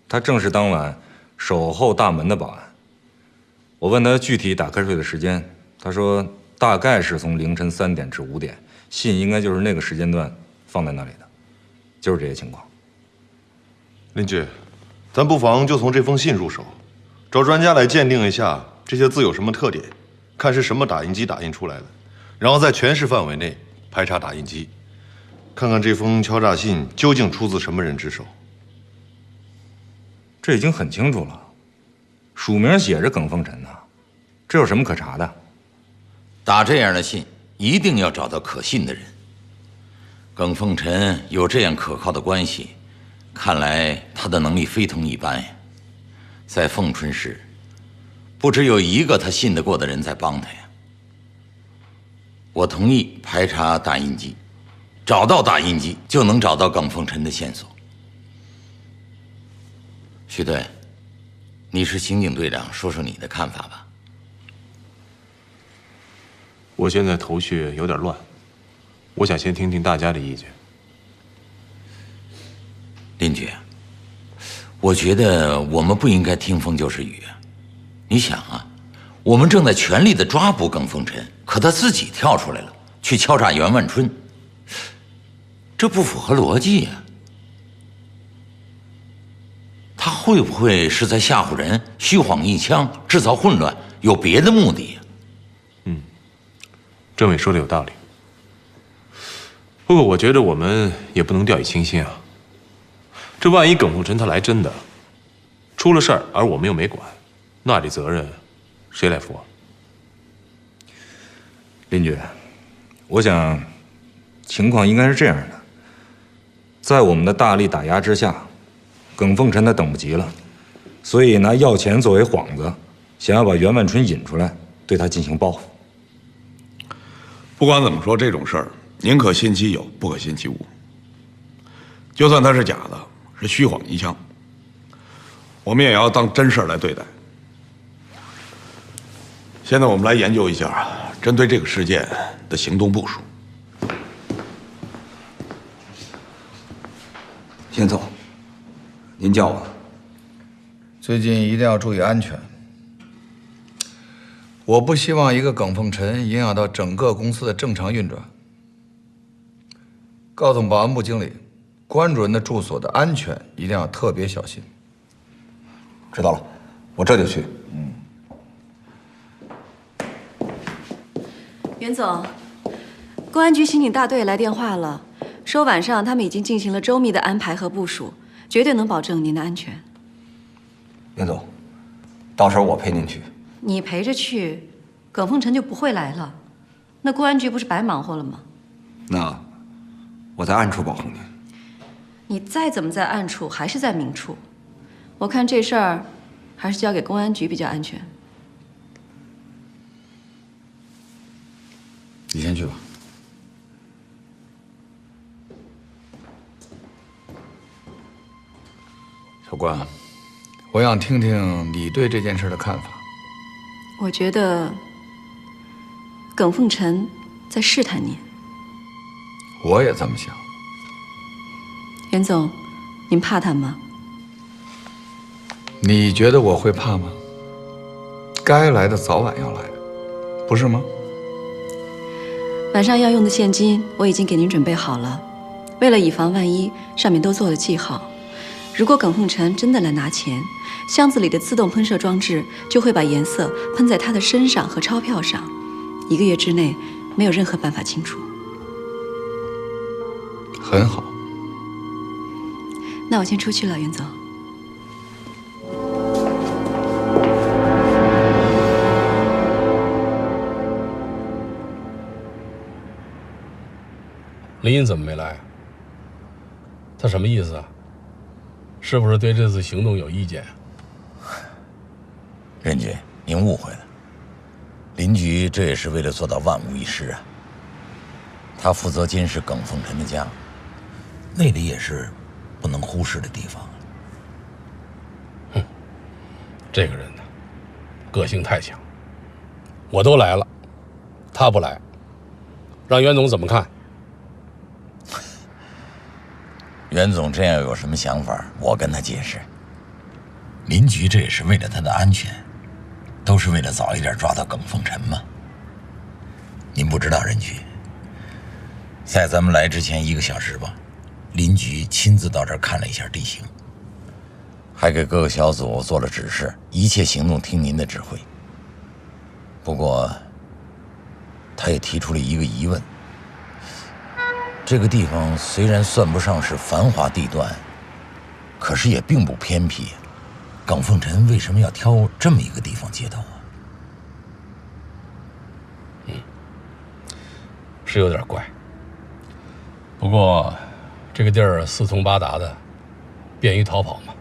Speaker 13: 他正是当晚守候大门的保安。我问他具体打瞌睡的时间，他说大概是从凌晨3点至5点，信应该就是那个时间段放在那里的，就是这些情况。
Speaker 4: 邻居，咱不妨就从这封信入手，找专家来鉴定一下这些字有什么特点，看是什么打印机打印出来的，然后在全市范围内排查打印机，看看这封敲诈信究竟出自什么人之手。
Speaker 13: 这已经很清楚了，署名写着耿凤臣呢，这有什么可查的？
Speaker 7: 打这样的信，一定要找到可信的人。耿凤臣有这样可靠的关系，看来他的能力非同一般呀。在凤春市，不只有一个他信得过的人在帮他呀。我同意排查打印机，找到打印机就能找到耿凤臣的线索。徐队，你是刑警队长，说说你的看法吧。
Speaker 17: 我现在头绪有点乱，我想先听听大家的意见。
Speaker 7: 林局，我觉得我们不应该听风就是雨。你想啊，我们正在全力的抓捕耿凤臣，可他自己跳出来了，去敲诈袁万春，这不符合逻辑呀。他会不会是在吓唬人，虚晃一枪，制造混乱，有别的目的呀？
Speaker 17: 政委说的有道理，不过我觉得我们也不能掉以轻心啊。这万一耿凤臣他来真的，出了事儿，而我们又没管，那这责任谁来负啊？
Speaker 13: 林局，我想情况应该是这样的，在我们的大力打压之下，耿凤臣他等不及了，所以拿要钱作为幌子，想要把袁万春引出来，对他进行报复。
Speaker 6: 不管怎么说，这种事儿宁可信其有，不可信其无。就算他是假的，是虚晃一枪，我们也要当真事儿来对待。现在我们来研究一下针对这个事件的行动部署。
Speaker 20: 邢总，您叫我。最近一定要注意安全。我不希望一个耿凤臣影响到整个公司的正常运转。告诉保安部经理，公安主任的住所的安全一定要特别小心。
Speaker 18: 知道了，我这就去。
Speaker 14: 袁总，公安局刑警大队来电话了，说晚上他们已经进行了周密的安排和部署，绝对能保证您的安全。
Speaker 18: 袁总，到时候我陪您去。
Speaker 14: 你陪着去，耿凤臣就不会来了，那公安局不是白忙活了吗？
Speaker 18: 那我在暗处保护您。
Speaker 14: 你再怎么在暗处，还是在明处。我看这事儿还是交给公安局比较安全。
Speaker 20: 你先去吧。小关，我想听听你对这件事的看法。
Speaker 14: 我觉得耿凤臣在试探您。
Speaker 20: 我也这么想。
Speaker 14: 袁总，您怕他吗？
Speaker 20: 你觉得我会怕吗？该来的早晚要来的，不是吗？
Speaker 14: 晚上要用的现金我已经给您准备好了，为了以防万一，上面都做了记号。如果耿凤臣真的来拿钱，箱子里的自动喷射装置就会把颜色喷在他的身上和钞票上，1个月之内没有任何办法清除。
Speaker 20: 很好。
Speaker 14: 那我先出去了，袁总。
Speaker 10: 林隐怎么没来？他什么意思啊？是不是对这次行动有意见？
Speaker 7: 任局，您误会了。林局这也是为了做到万无一失啊。他负责监视耿凤臣的家，那里也是不能忽视的地方。
Speaker 10: 哼，这个人呢，个性太强。我都来了，他不来，让袁总怎么看？
Speaker 7: 袁总这样有什么想法，我跟他解释。林局这也是为了他的安全，都是为了早一点抓到耿凤臣嘛。您不知道，任局，在咱们来之前1个小时吧，林局亲自到这儿看了一下地形，还给各个小组做了指示，一切行动听您的指挥。不过，他也提出了一个疑问。这个地方虽然算不上是繁华地段，可是也并不偏僻。耿凤臣为什么要挑这么一个地方接头啊？
Speaker 10: 是有点怪。不过，这个地儿四通八达的，便于逃跑嘛。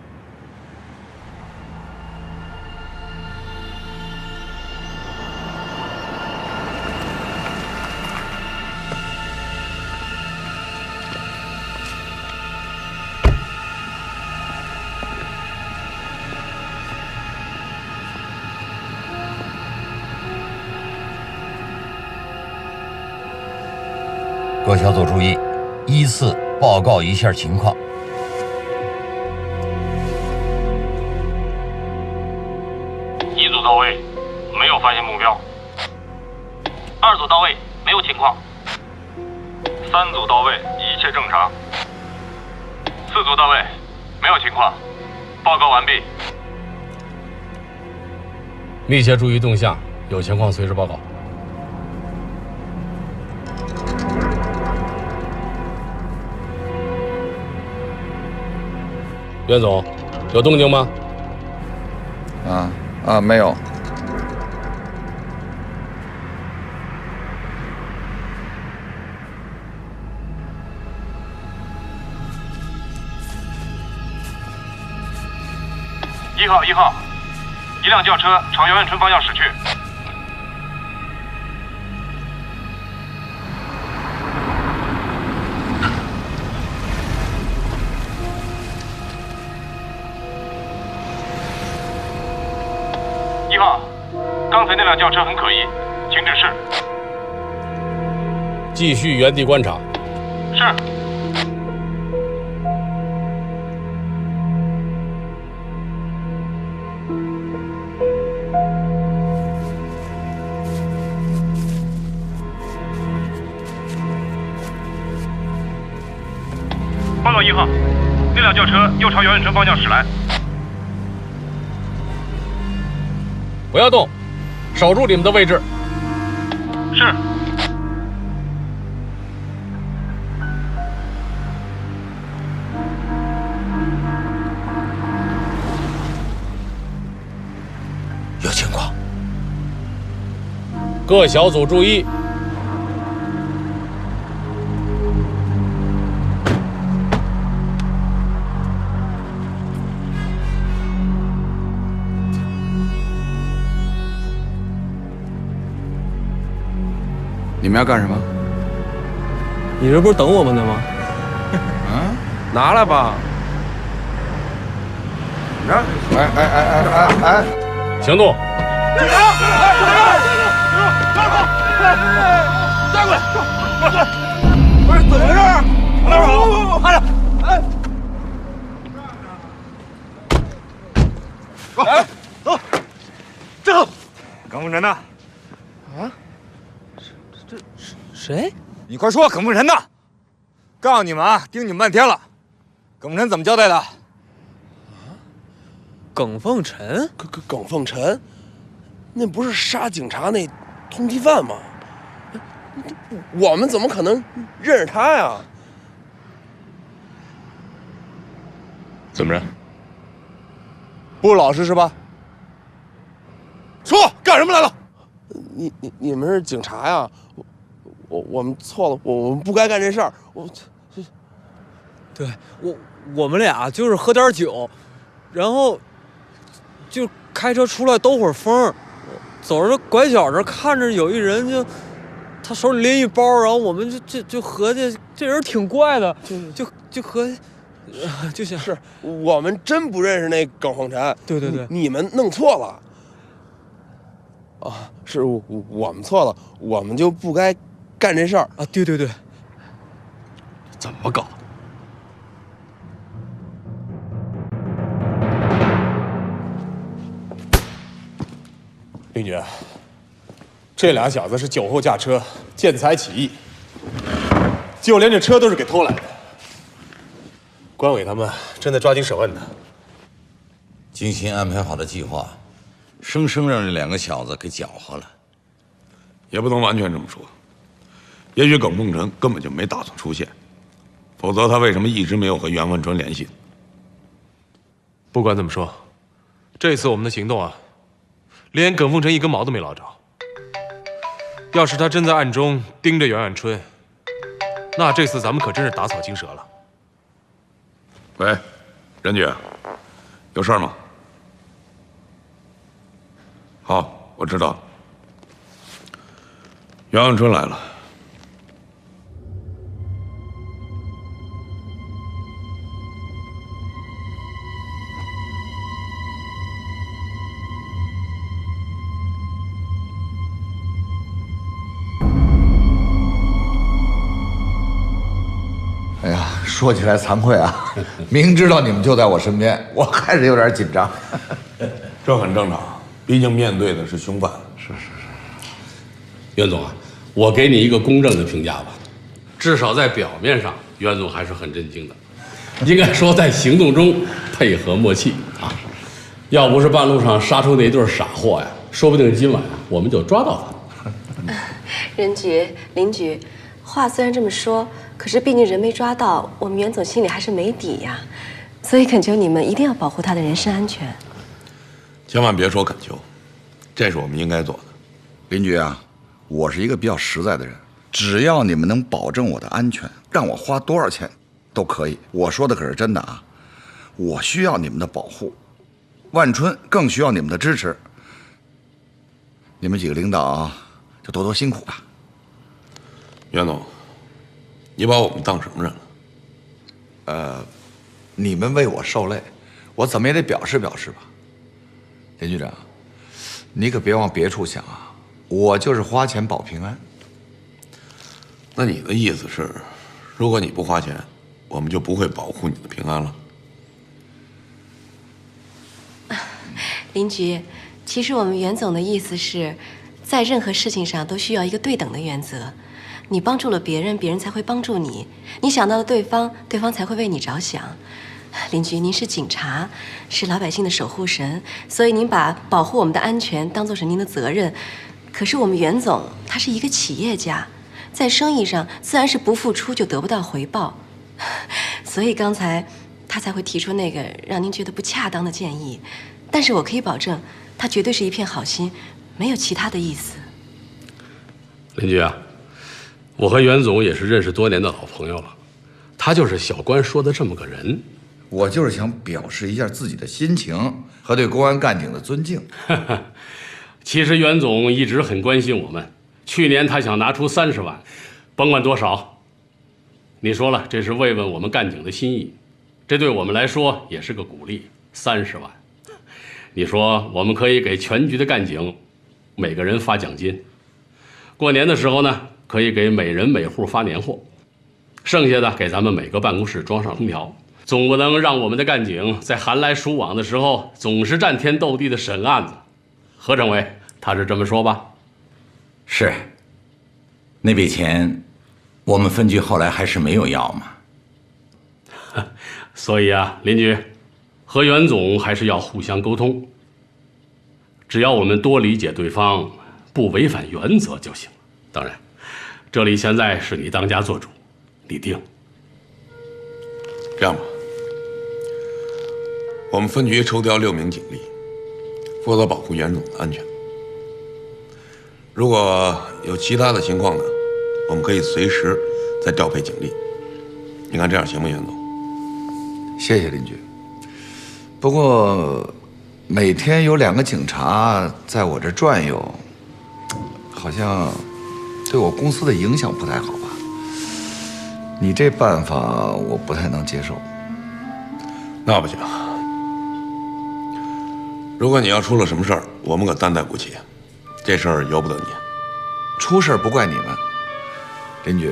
Speaker 7: 各小组注意，依次报告一下情况。
Speaker 21: 1组到位，没有发现目标。2组到位，没有情况。3组到位，一切正常。4组到位，没有情况。报告完毕。
Speaker 10: 密切注意动向，有情况随时报告。袁总，有动静吗？
Speaker 20: 没有。
Speaker 21: 1号，一辆轿车朝姚远春方向驶去。1号，刚才那辆轿车很可疑，请指示。
Speaker 10: 继续原地观察。
Speaker 21: 是。报告1号，那辆轿车又朝姚远春方向驶来。
Speaker 10: 不要动，守住你们的位置。
Speaker 21: 是。
Speaker 7: 有情况。
Speaker 10: 各小组注意。
Speaker 20: 你们要干什么？
Speaker 9: 你这不是等我们呢吗？
Speaker 20: 嗯，
Speaker 9: 拿来吧。
Speaker 20: 哎！
Speaker 10: 行动！
Speaker 21: 警察！带过来！不是怎么回事？快点跑！快点！哎，走，站好！
Speaker 20: 耿凤臣呢？
Speaker 9: 啊？这谁？
Speaker 20: 你快说，耿凤臣呢？告诉你们啊，盯你们半天了。耿凤臣怎么交代的？
Speaker 9: 耿凤臣？耿凤臣，那不是杀警察那通缉犯吗？我们怎么可能认识他呀？
Speaker 20: 怎么着？不老实是吧？说干什么来了？
Speaker 9: 你们是警察呀？我们错了，我们不该干这事儿。对，我们俩就是喝点酒，然后就开车出来兜会儿风，走着拐角这看着有一人他手里拎一包，然后我们就合计这人挺怪的，就合计。就想是我们真不认识那耿凤臣，对，你们弄错了，啊，是我们错了，我们就不该干这事儿啊，对，
Speaker 10: 怎么搞？
Speaker 17: 林局，这俩小子是酒后驾车，见财起意，就连这车都是给偷来的。关伟他们正在抓紧审问呢。
Speaker 7: 精心安排好的计划，生生让这两个小子给搅和了。
Speaker 6: 也不能完全这么说，也许耿凤臣根本就没打算出现，否则他为什么一直没有和袁万春联系？
Speaker 17: 不管怎么说，这次我们的行动啊，连耿凤臣一根毛都没捞着。要是他真在暗中盯着袁万春，那这次咱们可真是打草惊蛇了。
Speaker 6: 喂，任局，有事吗？好，我知道了。袁万春来了。
Speaker 19: 哎呀，说起来惭愧啊，明知道你们就在我身边，我还是有点紧张。
Speaker 6: 这很正常，毕竟面对的是凶犯。
Speaker 19: 是。
Speaker 10: 袁总啊，我给你一个公正的评价吧，至少在表面上，袁总还是很震惊的。应该说，在行动中配合默契啊。要不是半路上杀出那对傻货呀，说不定今晚我们就抓到他。
Speaker 14: 任局、林局，话虽然这么说，可是毕竟人没抓到，我们袁总心里还是没底呀。所以恳求你们一定要保护他的人身安全。
Speaker 6: 千万别说恳求，这是我们应该做的。
Speaker 19: 林局啊，我是一个比较实在的人，只要你们能保证我的安全，让我花多少钱都可以。我说的可是真的啊，我需要你们的保护，万春更需要你们的支持。你们几个领导啊，就多多辛苦吧。
Speaker 6: 袁总，你把我们当什么人了？
Speaker 19: 你们为我受累，我怎么也得表示表示吧。林局长，你可别往别处想啊，我就是花钱保平安。
Speaker 6: 那你的意思是，如果你不花钱，我们就不会保护你的平安了？
Speaker 14: 林局，其实我们袁总的意思是，在任何事情上都需要一个对等的原则。你帮助了别人，别人才会帮助你；你想到了对方，对方才会为你着想。邻居，您是警察，是老百姓的守护神，所以您把保护我们的安全当作是您的责任。可是我们袁总他是一个企业家，在生意上自然是不付出就得不到回报，所以刚才他才会提出那个让您觉得不恰当的建议。但是我可以保证，他绝对是一片好心，没有其他的意思。
Speaker 10: 邻居啊，我和袁总也是认识多年的老朋友了，他就是小官说的这么个人。
Speaker 19: 我就是想表示一下自己的心情和对公安干警的尊敬。
Speaker 10: 其实袁总一直很关心我们，去年他想拿出30万，甭管多少。你说了，这是慰问我们干警的心意，这对我们来说也是个鼓励。30万，你说我们可以给全局的干警每个人发奖金，过年的时候呢，可以给每人每户发年货，剩下的给咱们每个办公室装上空调。总不能让我们的干警在寒来暑往的时候总是战天斗地的审案子。何政委，他是这么说吧？
Speaker 7: 是。那笔钱，我们分局后来还是没有要嘛。
Speaker 10: 所以啊，邻居，和袁总还是要互相沟通。只要我们多理解对方，不违反原则就行了。当然，这里现在是你当家做主，你定。
Speaker 6: 这样吧，我们分局抽调6名警力，负责保护袁总的安全。如果有其他的情况呢，我们可以随时再调配警力。你看这样行吗，袁总？
Speaker 19: 谢谢邻居。不过每天有2个警察在我这转悠，好像对我公司的影响不太好吧？你这办法我不太能接受。
Speaker 6: 那不行。如果你要出了什么事儿，我们可担待不起，这事儿由不得你。
Speaker 19: 出事不怪你们，邻居，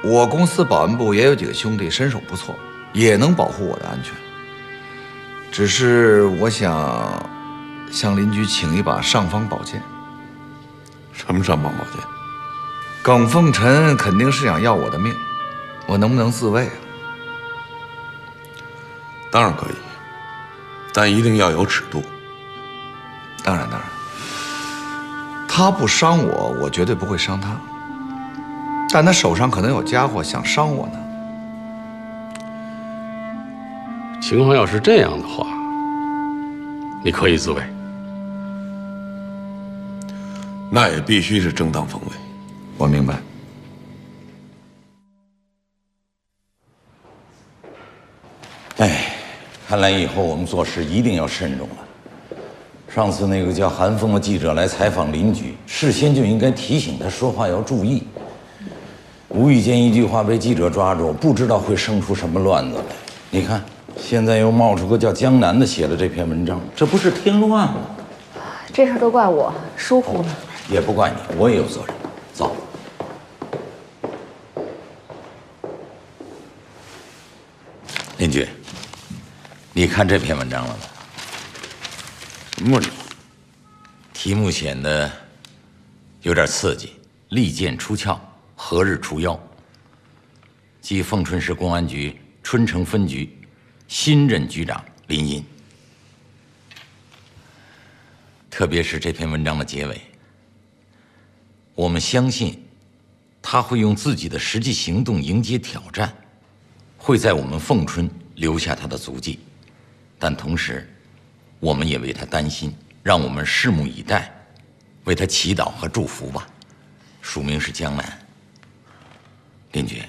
Speaker 19: 我公司保安部也有几个兄弟身手不错，也能保护我的安全。只是我想向邻居请一把尚方宝剑。
Speaker 6: 什么尚方宝剑？
Speaker 19: 耿凤臣肯定是想要我的命，我能不能自卫啊？
Speaker 6: 当然可以，但一定要有尺度。
Speaker 19: 当然，他不伤我，我绝对不会伤他。但他手上可能有家伙想伤我呢。
Speaker 10: 情况要是这样的话，你可以自卫。
Speaker 6: 那也必须是正当防卫。
Speaker 19: 我明白。
Speaker 7: 哎，看来以后我们做事一定要慎重了。上次那个叫韩风的记者来采访邻居，事先就应该提醒他说话要注意。无意间一句话被记者抓住，不知道会生出什么乱子来。你看，现在又冒出个叫江南的写了这篇文章，这不是添乱吗？
Speaker 5: 这事都怪我疏忽了。
Speaker 7: 也不怪你，我也有责任。走。邻居，你看这篇文章了吗？
Speaker 6: 什么文章？
Speaker 7: 题目显得有点刺激，利剑出鞘，何日除妖？即凤春市公安局春城分局新任局长林荫。特别是这篇文章的结尾，我们相信他会用自己的实际行动迎接挑战，会在我们凤春留下他的足迹。但同时，我们也为他担心，让我们拭目以待，为他祈祷和祝福吧。署名是江南。邻居，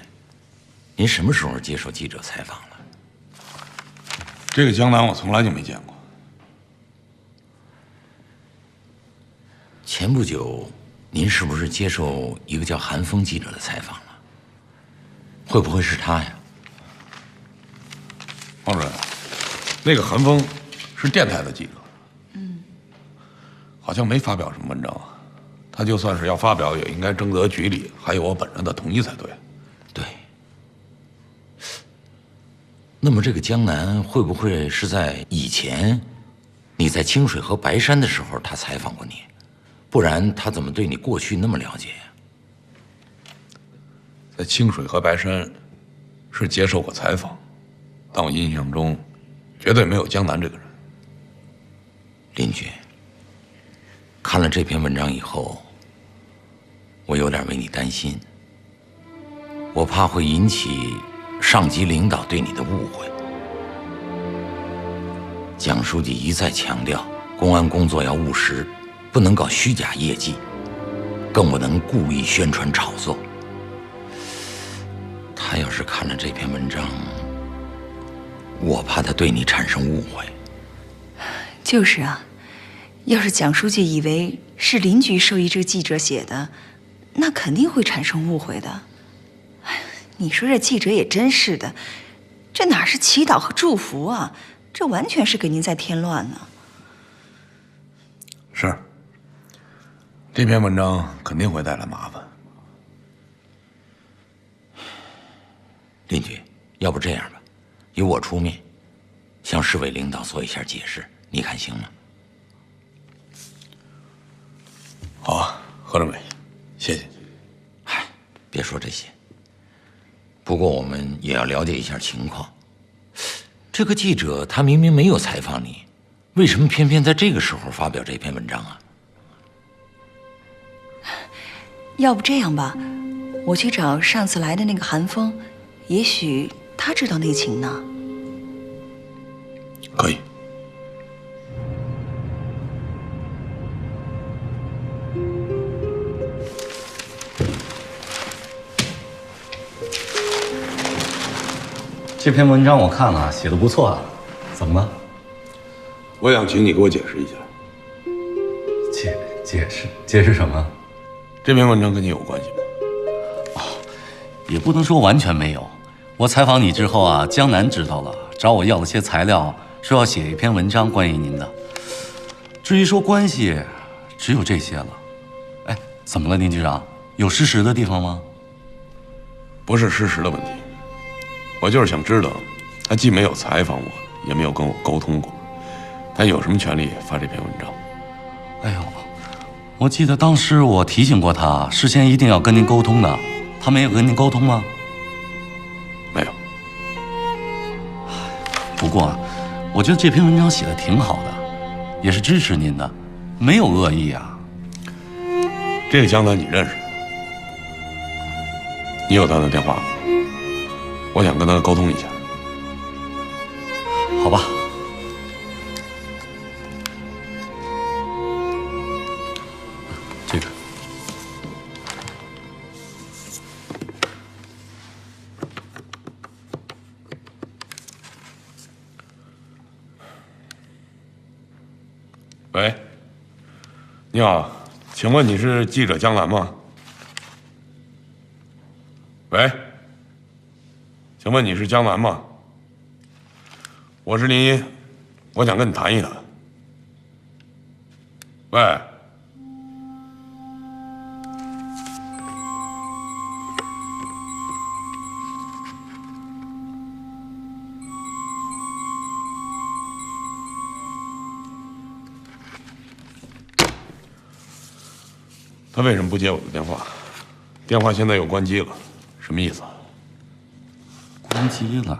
Speaker 7: 您什么时候接受记者采访了？
Speaker 6: 这个江南我从来就没见过。
Speaker 7: 前不久，您是不是接受一个叫韩风记者的采访了？会不会是他呀？
Speaker 6: 王主任，那个韩风是电台的记者，好像没发表什么文章啊。他就算是要发表，也应该征得局里还有我本人的同意才对。
Speaker 7: 对。那么这个江南会不会是在以前你在清水和白山的时候他采访过你？不然他怎么对你过去那么了解呀？
Speaker 6: 在清水和白山是接受过采访，但我印象中绝对没有江南这个人。
Speaker 7: 林局，看了这篇文章以后，我有点为你担心，我怕会引起上级领导对你的误会。蒋书记一再强调，公安工作要务实，不能搞虚假业绩，更不能故意宣传炒作。他要是看了这篇文章，我怕他对你产生误会。
Speaker 5: 就是啊，要是蒋书记以为是林局授意这个记者写的，那肯定会产生误会的。哎，你说这记者也真是的，这哪是祈祷和祝福啊，这完全是给您在添乱呢。
Speaker 6: 是，这篇文章肯定会带来麻烦。
Speaker 7: 林局，要不这样吧，由我出面，向市委领导做一下解释，你看行吗？
Speaker 6: 好啊，何政委，谢谢。
Speaker 7: 嗨，别说这些。不过我们也要了解一下情况。这个记者他明明没有采访你，为什么偏偏在这个时候发表这篇文章啊？
Speaker 5: 要不这样吧，我去找上次来的那个韩风，也许他知道内情呢。
Speaker 6: 可以。
Speaker 12: 这篇文章我看了，写的不错啊，怎么了？
Speaker 6: 我想请你给我解释一下。
Speaker 12: 解释什么？
Speaker 6: 这篇文章跟你有关系吗？
Speaker 12: 也不能说完全没有。我采访你之后啊，江南知道了，找我要了些材料，说要写一篇文章关于您的。至于说关系，只有这些了。哎，怎么了，林局长？有失实的地方吗？
Speaker 6: 不是失实的问题，我就是想知道，他既没有采访我，也没有跟我沟通过，他有什么权利发这篇文章？
Speaker 12: 哎呦，我记得当时我提醒过他，事先一定要跟您沟通的。他没有跟您沟通吗？
Speaker 6: 没有。
Speaker 12: 不过，我觉得这篇文章写的挺好的，也是支持您的，没有恶意啊。
Speaker 6: 这个江南你认识？你有他的电话吗？我想跟他沟通一下。
Speaker 12: 好吧。这个。
Speaker 6: 喂，你好，请问你是记者江南吗？喂，请问你是江南吗？我是林一，我想跟你谈一谈。喂，他为什么不接我的电话？电话现在又关机了，什么意思？
Speaker 12: 关机了。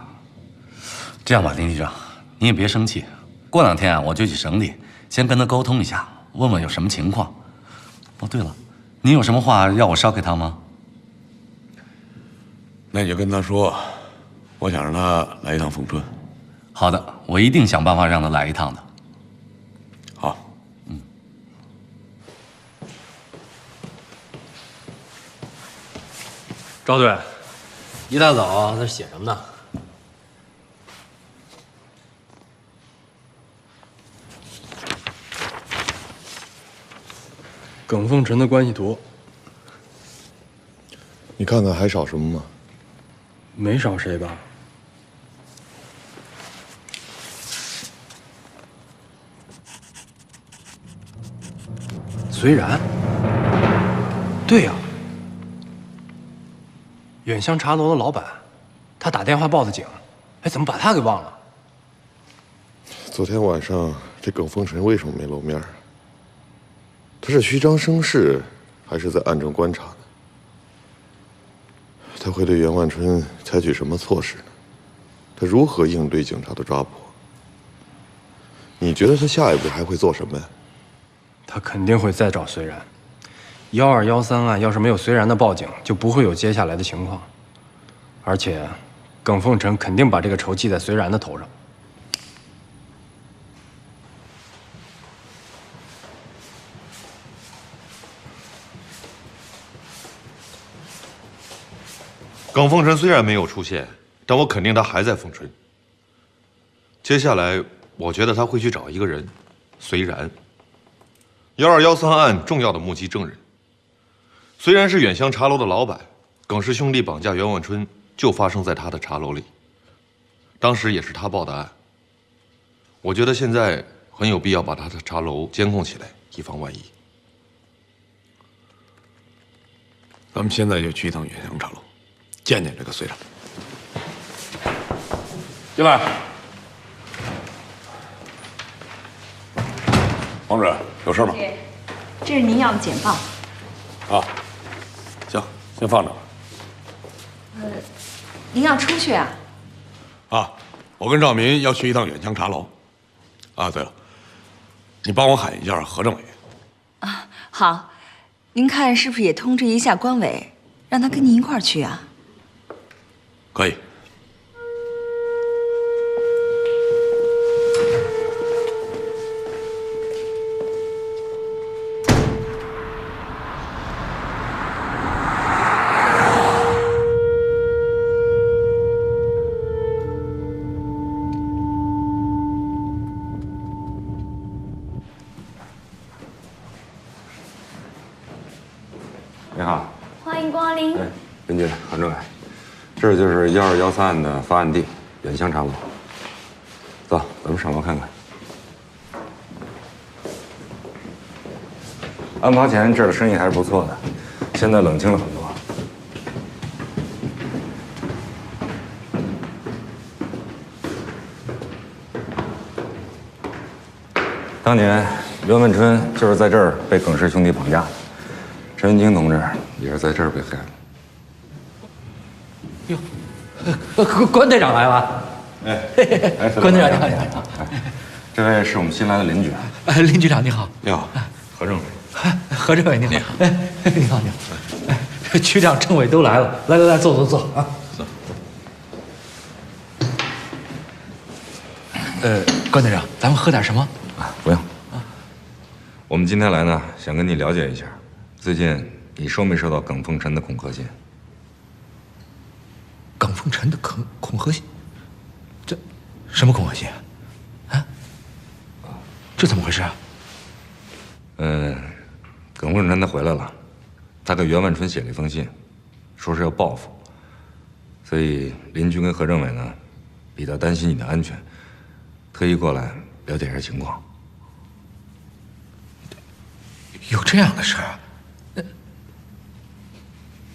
Speaker 12: 这样吧，林局长，你也别生气。过2天啊，我就去省里，先跟他沟通一下，问问有什么情况。哦，对了，你有什么话要我捎给他吗？
Speaker 6: 那你就跟他说，我想让他来一趟凤春。
Speaker 12: 好的，我一定想办法让他来一趟的。
Speaker 6: 好。
Speaker 3: 赵队，一大早在写什么呢？
Speaker 9: 耿凤臣的关系图，
Speaker 4: 你看看还少什么吗？
Speaker 9: 没少谁吧？虽然，对呀，远香茶楼的老板，他打电话报的警，哎，怎么把他给忘了？
Speaker 4: 昨天晚上这耿凤臣为什么没露面啊？他是虚张声势，还是在暗中观察呢？他会对袁万春采取什么措施呢？他如何应对警察的抓捕？你觉得他下一步还会做什么呀？
Speaker 3: 他肯定会再找隋然。1213案要是没有隋然的报警，就不会有接下来的情况。而且，耿凤臣肯定把这个仇记在隋然的头上。
Speaker 4: 耿凤臣虽然没有出现，但我肯定他还在凤春。接下来，我觉得他会去找一个人，隋然。1213案重要的目击证人，虽然是远香茶楼的老板，耿氏兄弟绑架袁万春就发生在他的茶楼里，当时也是他报的案。我觉得现在很有必要把他的茶楼监控起来，以防万一。
Speaker 6: 咱们现在就去一趟远香茶楼，见见这个隋然。进来，王主任，有事吗？
Speaker 5: 这是您要的简报。
Speaker 6: 啊，行，先放着吧。
Speaker 5: 您要出去啊？
Speaker 6: 啊，我跟赵民要去一趟远香茶楼。啊，对了，你帮我喊一下何政委。
Speaker 5: 啊，好，您看是不是也通知一下关委，让他跟您一块儿去啊？
Speaker 6: 可以。
Speaker 13: 你好，
Speaker 15: 欢迎光临。
Speaker 13: 林局、韩政委，这就是1213案的发案地远香茶楼。走，咱们上楼看看。案发前这儿的生意还是不错的，现在冷清了很多。当年袁万春就是在这儿被耿氏兄弟绑架的。陈云清同志也是在这儿被害的。
Speaker 3: 哟，关队长来了。
Speaker 13: 哎，
Speaker 3: 关队长你好，你好。
Speaker 13: 这位是我们新来的林局。
Speaker 3: 林局长你好。
Speaker 13: 你好，何政委。
Speaker 3: 何政委你好。你好，你好。局长、政委都来了，来，坐啊。关队长，咱们喝点什么？
Speaker 13: 不用。我们今天来呢，想跟你了解一下。最近你收没收到耿凤臣的恐吓信？
Speaker 3: 耿凤臣的恐吓信？这什么恐吓信啊？这怎么回事啊？
Speaker 13: 耿凤臣他回来了，他给袁万春写了一封信，说是要报复，所以林局跟何政委呢，比较担心你的安全，特意过来了解一下情况。
Speaker 3: 有这样的事啊？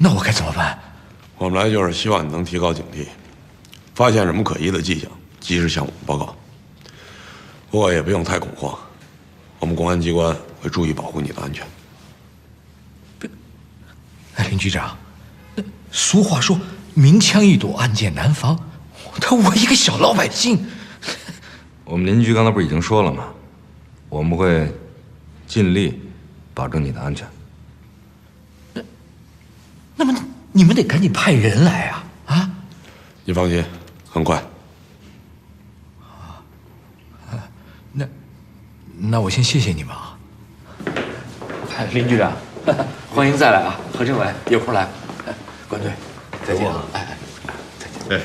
Speaker 3: 那我该怎么办？
Speaker 6: 我们来就是希望你能提高警惕，发现什么可疑的迹象，及时向我们报告。不过也不用太恐慌，我们公安机关会注意保护你的安全。
Speaker 3: 林局长，俗话说“明枪易躲，暗箭难防”，我一个小老百姓，
Speaker 13: 我们邻居刚才不是已经说了吗？我们会尽力保证你的安全。
Speaker 3: 那么你们得赶紧派人来啊！啊！
Speaker 6: 你放心，很快。
Speaker 3: 那我先谢谢你们啊。林局长，欢迎再来啊！何政委，有空来。关队，再见啊！再见。
Speaker 4: 哎。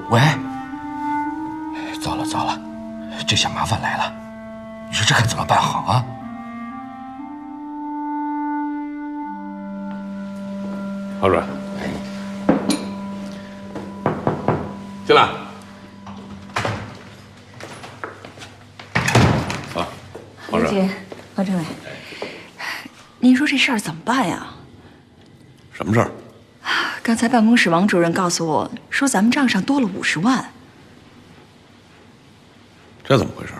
Speaker 3: 喂，糟了，这下麻烦来了，你说这可怎么办好啊？
Speaker 6: 郝主任，进来。
Speaker 5: 姐，王政委，您说这事儿怎么办呀？
Speaker 6: 什么事儿？
Speaker 5: 刚才办公室王主任告诉我说，咱们账上多了50万。
Speaker 6: 这怎么回事？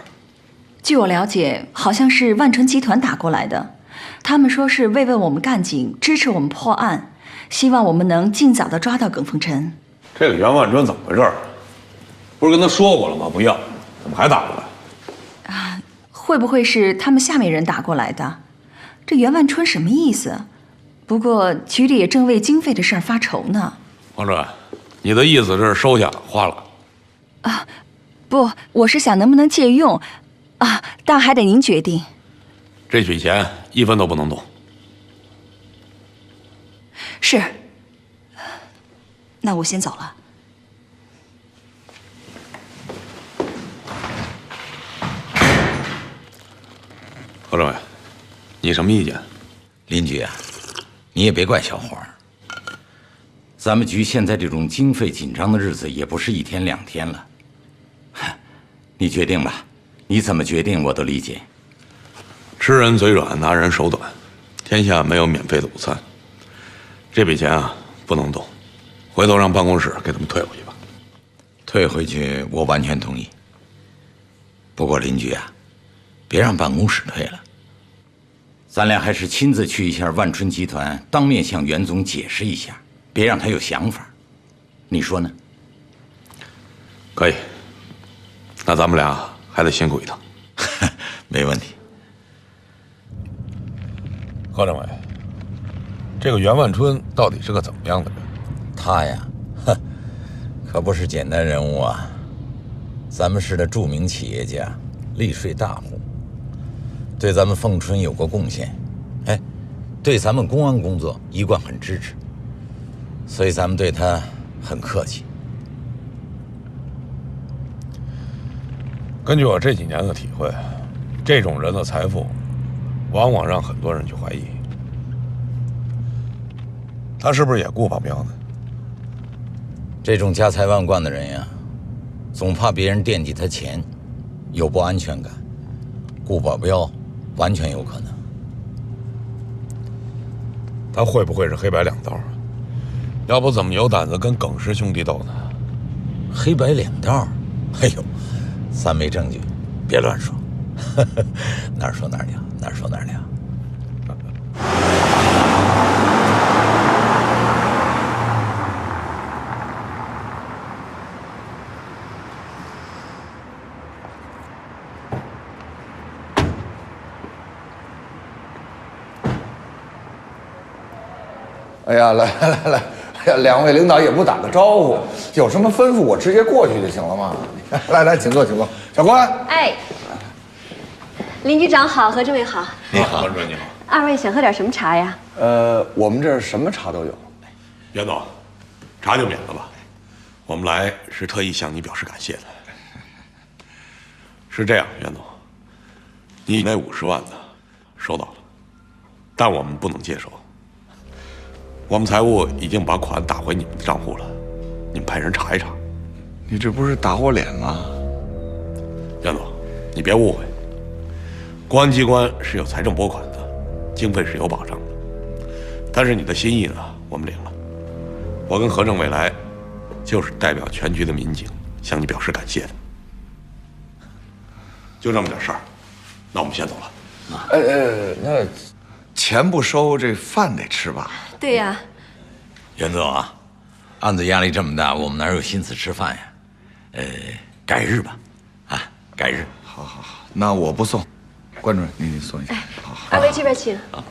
Speaker 5: 据我了解，好像是万春集团打过来的，他们说是慰问我们干警，支持我们破案，希望我们能尽早的抓到耿凤臣。
Speaker 6: 这个袁万春怎么回事？不是跟他说过了吗？不要，怎么还打过来？
Speaker 5: 啊，会不会是他们下面人打过来的？这袁万春什么意思？不过局里也正为经费的事儿发愁呢。
Speaker 6: 王主任，你的意思是收下花了？
Speaker 5: 啊，不，我是想能不能借用，啊，但还得您决定。
Speaker 6: 这笔钱1分都不能动。
Speaker 5: 是。那我先走了。
Speaker 6: 何政委，你什么意见？
Speaker 7: 林局啊，你也别怪小黄。咱们局现在这种经费紧张的日子也不是1天2天了。你决定吧，你怎么决定我都理解。
Speaker 6: 吃人嘴软，拿人手短，天下没有免费的午餐。这笔钱啊，不能动，回头让办公室给他们退回去吧。
Speaker 7: 退回去，我完全同意。不过林局啊，别让办公室退了，咱俩还是亲自去一下万春集团，当面向袁总解释一下，别让他有想法。你说呢？
Speaker 6: 可以。那咱们俩还得辛苦一趟。
Speaker 7: 没问题。
Speaker 6: 何政委，这个袁万春到底是个怎么样的人？
Speaker 7: 他呀，可不是简单人物啊。咱们市的著名企业家，利税大户，对咱们凤春有过贡献，哎，对咱们公安工作一贯很支持，所以咱们对他很客气。
Speaker 6: 根据我这几年的体会，这种人的财富，往往让很多人去怀疑，他是不是也顾保镖呢？
Speaker 7: 这种家财万贯的人呀，总怕别人惦记他钱，有不安全感，顾保镖完全有可能。
Speaker 6: 他会不会是黑白两道啊？要不怎么有胆子跟耿氏兄弟斗呢？
Speaker 7: 黑白两道？哎呦，咱没证据，别乱说。哪儿说哪儿亮，哪儿说哪儿亮。
Speaker 20: 哎呀，来，哎呀，两位领导也不打个招呼，有什么吩咐我直接过去就行了嘛。来，请坐，请坐。小关，
Speaker 14: 哎，林局长好，何政委好。
Speaker 6: 你好，关主任你好。
Speaker 14: 二位想喝点什么茶呀？
Speaker 20: 我们这儿什么茶都有。
Speaker 6: 袁总，茶就免了吧，我们来是特意向你表示感谢的。是这样，袁总，你那50万呢，收到了，但我们不能接受。我们财务已经把款打回你们的账户了，你们派人查一查。
Speaker 19: 你这不是打我脸吗？
Speaker 6: 袁总，你别误会，公安机关是有财政拨款的，经费是有保障的。但是你的心意呢，我们领了。我跟何政委来，就是代表全局的民警向你表示感谢的。就这么点事儿，那我们先走了。
Speaker 19: 那钱不收，这饭得吃吧？
Speaker 14: 对呀。
Speaker 7: 袁总啊，案子压力这么大，我们哪有心思吃饭呀？改日吧，啊，改日。
Speaker 19: 好，那我不送。关主任，你送一下。
Speaker 14: 二位这边请。
Speaker 7: 好。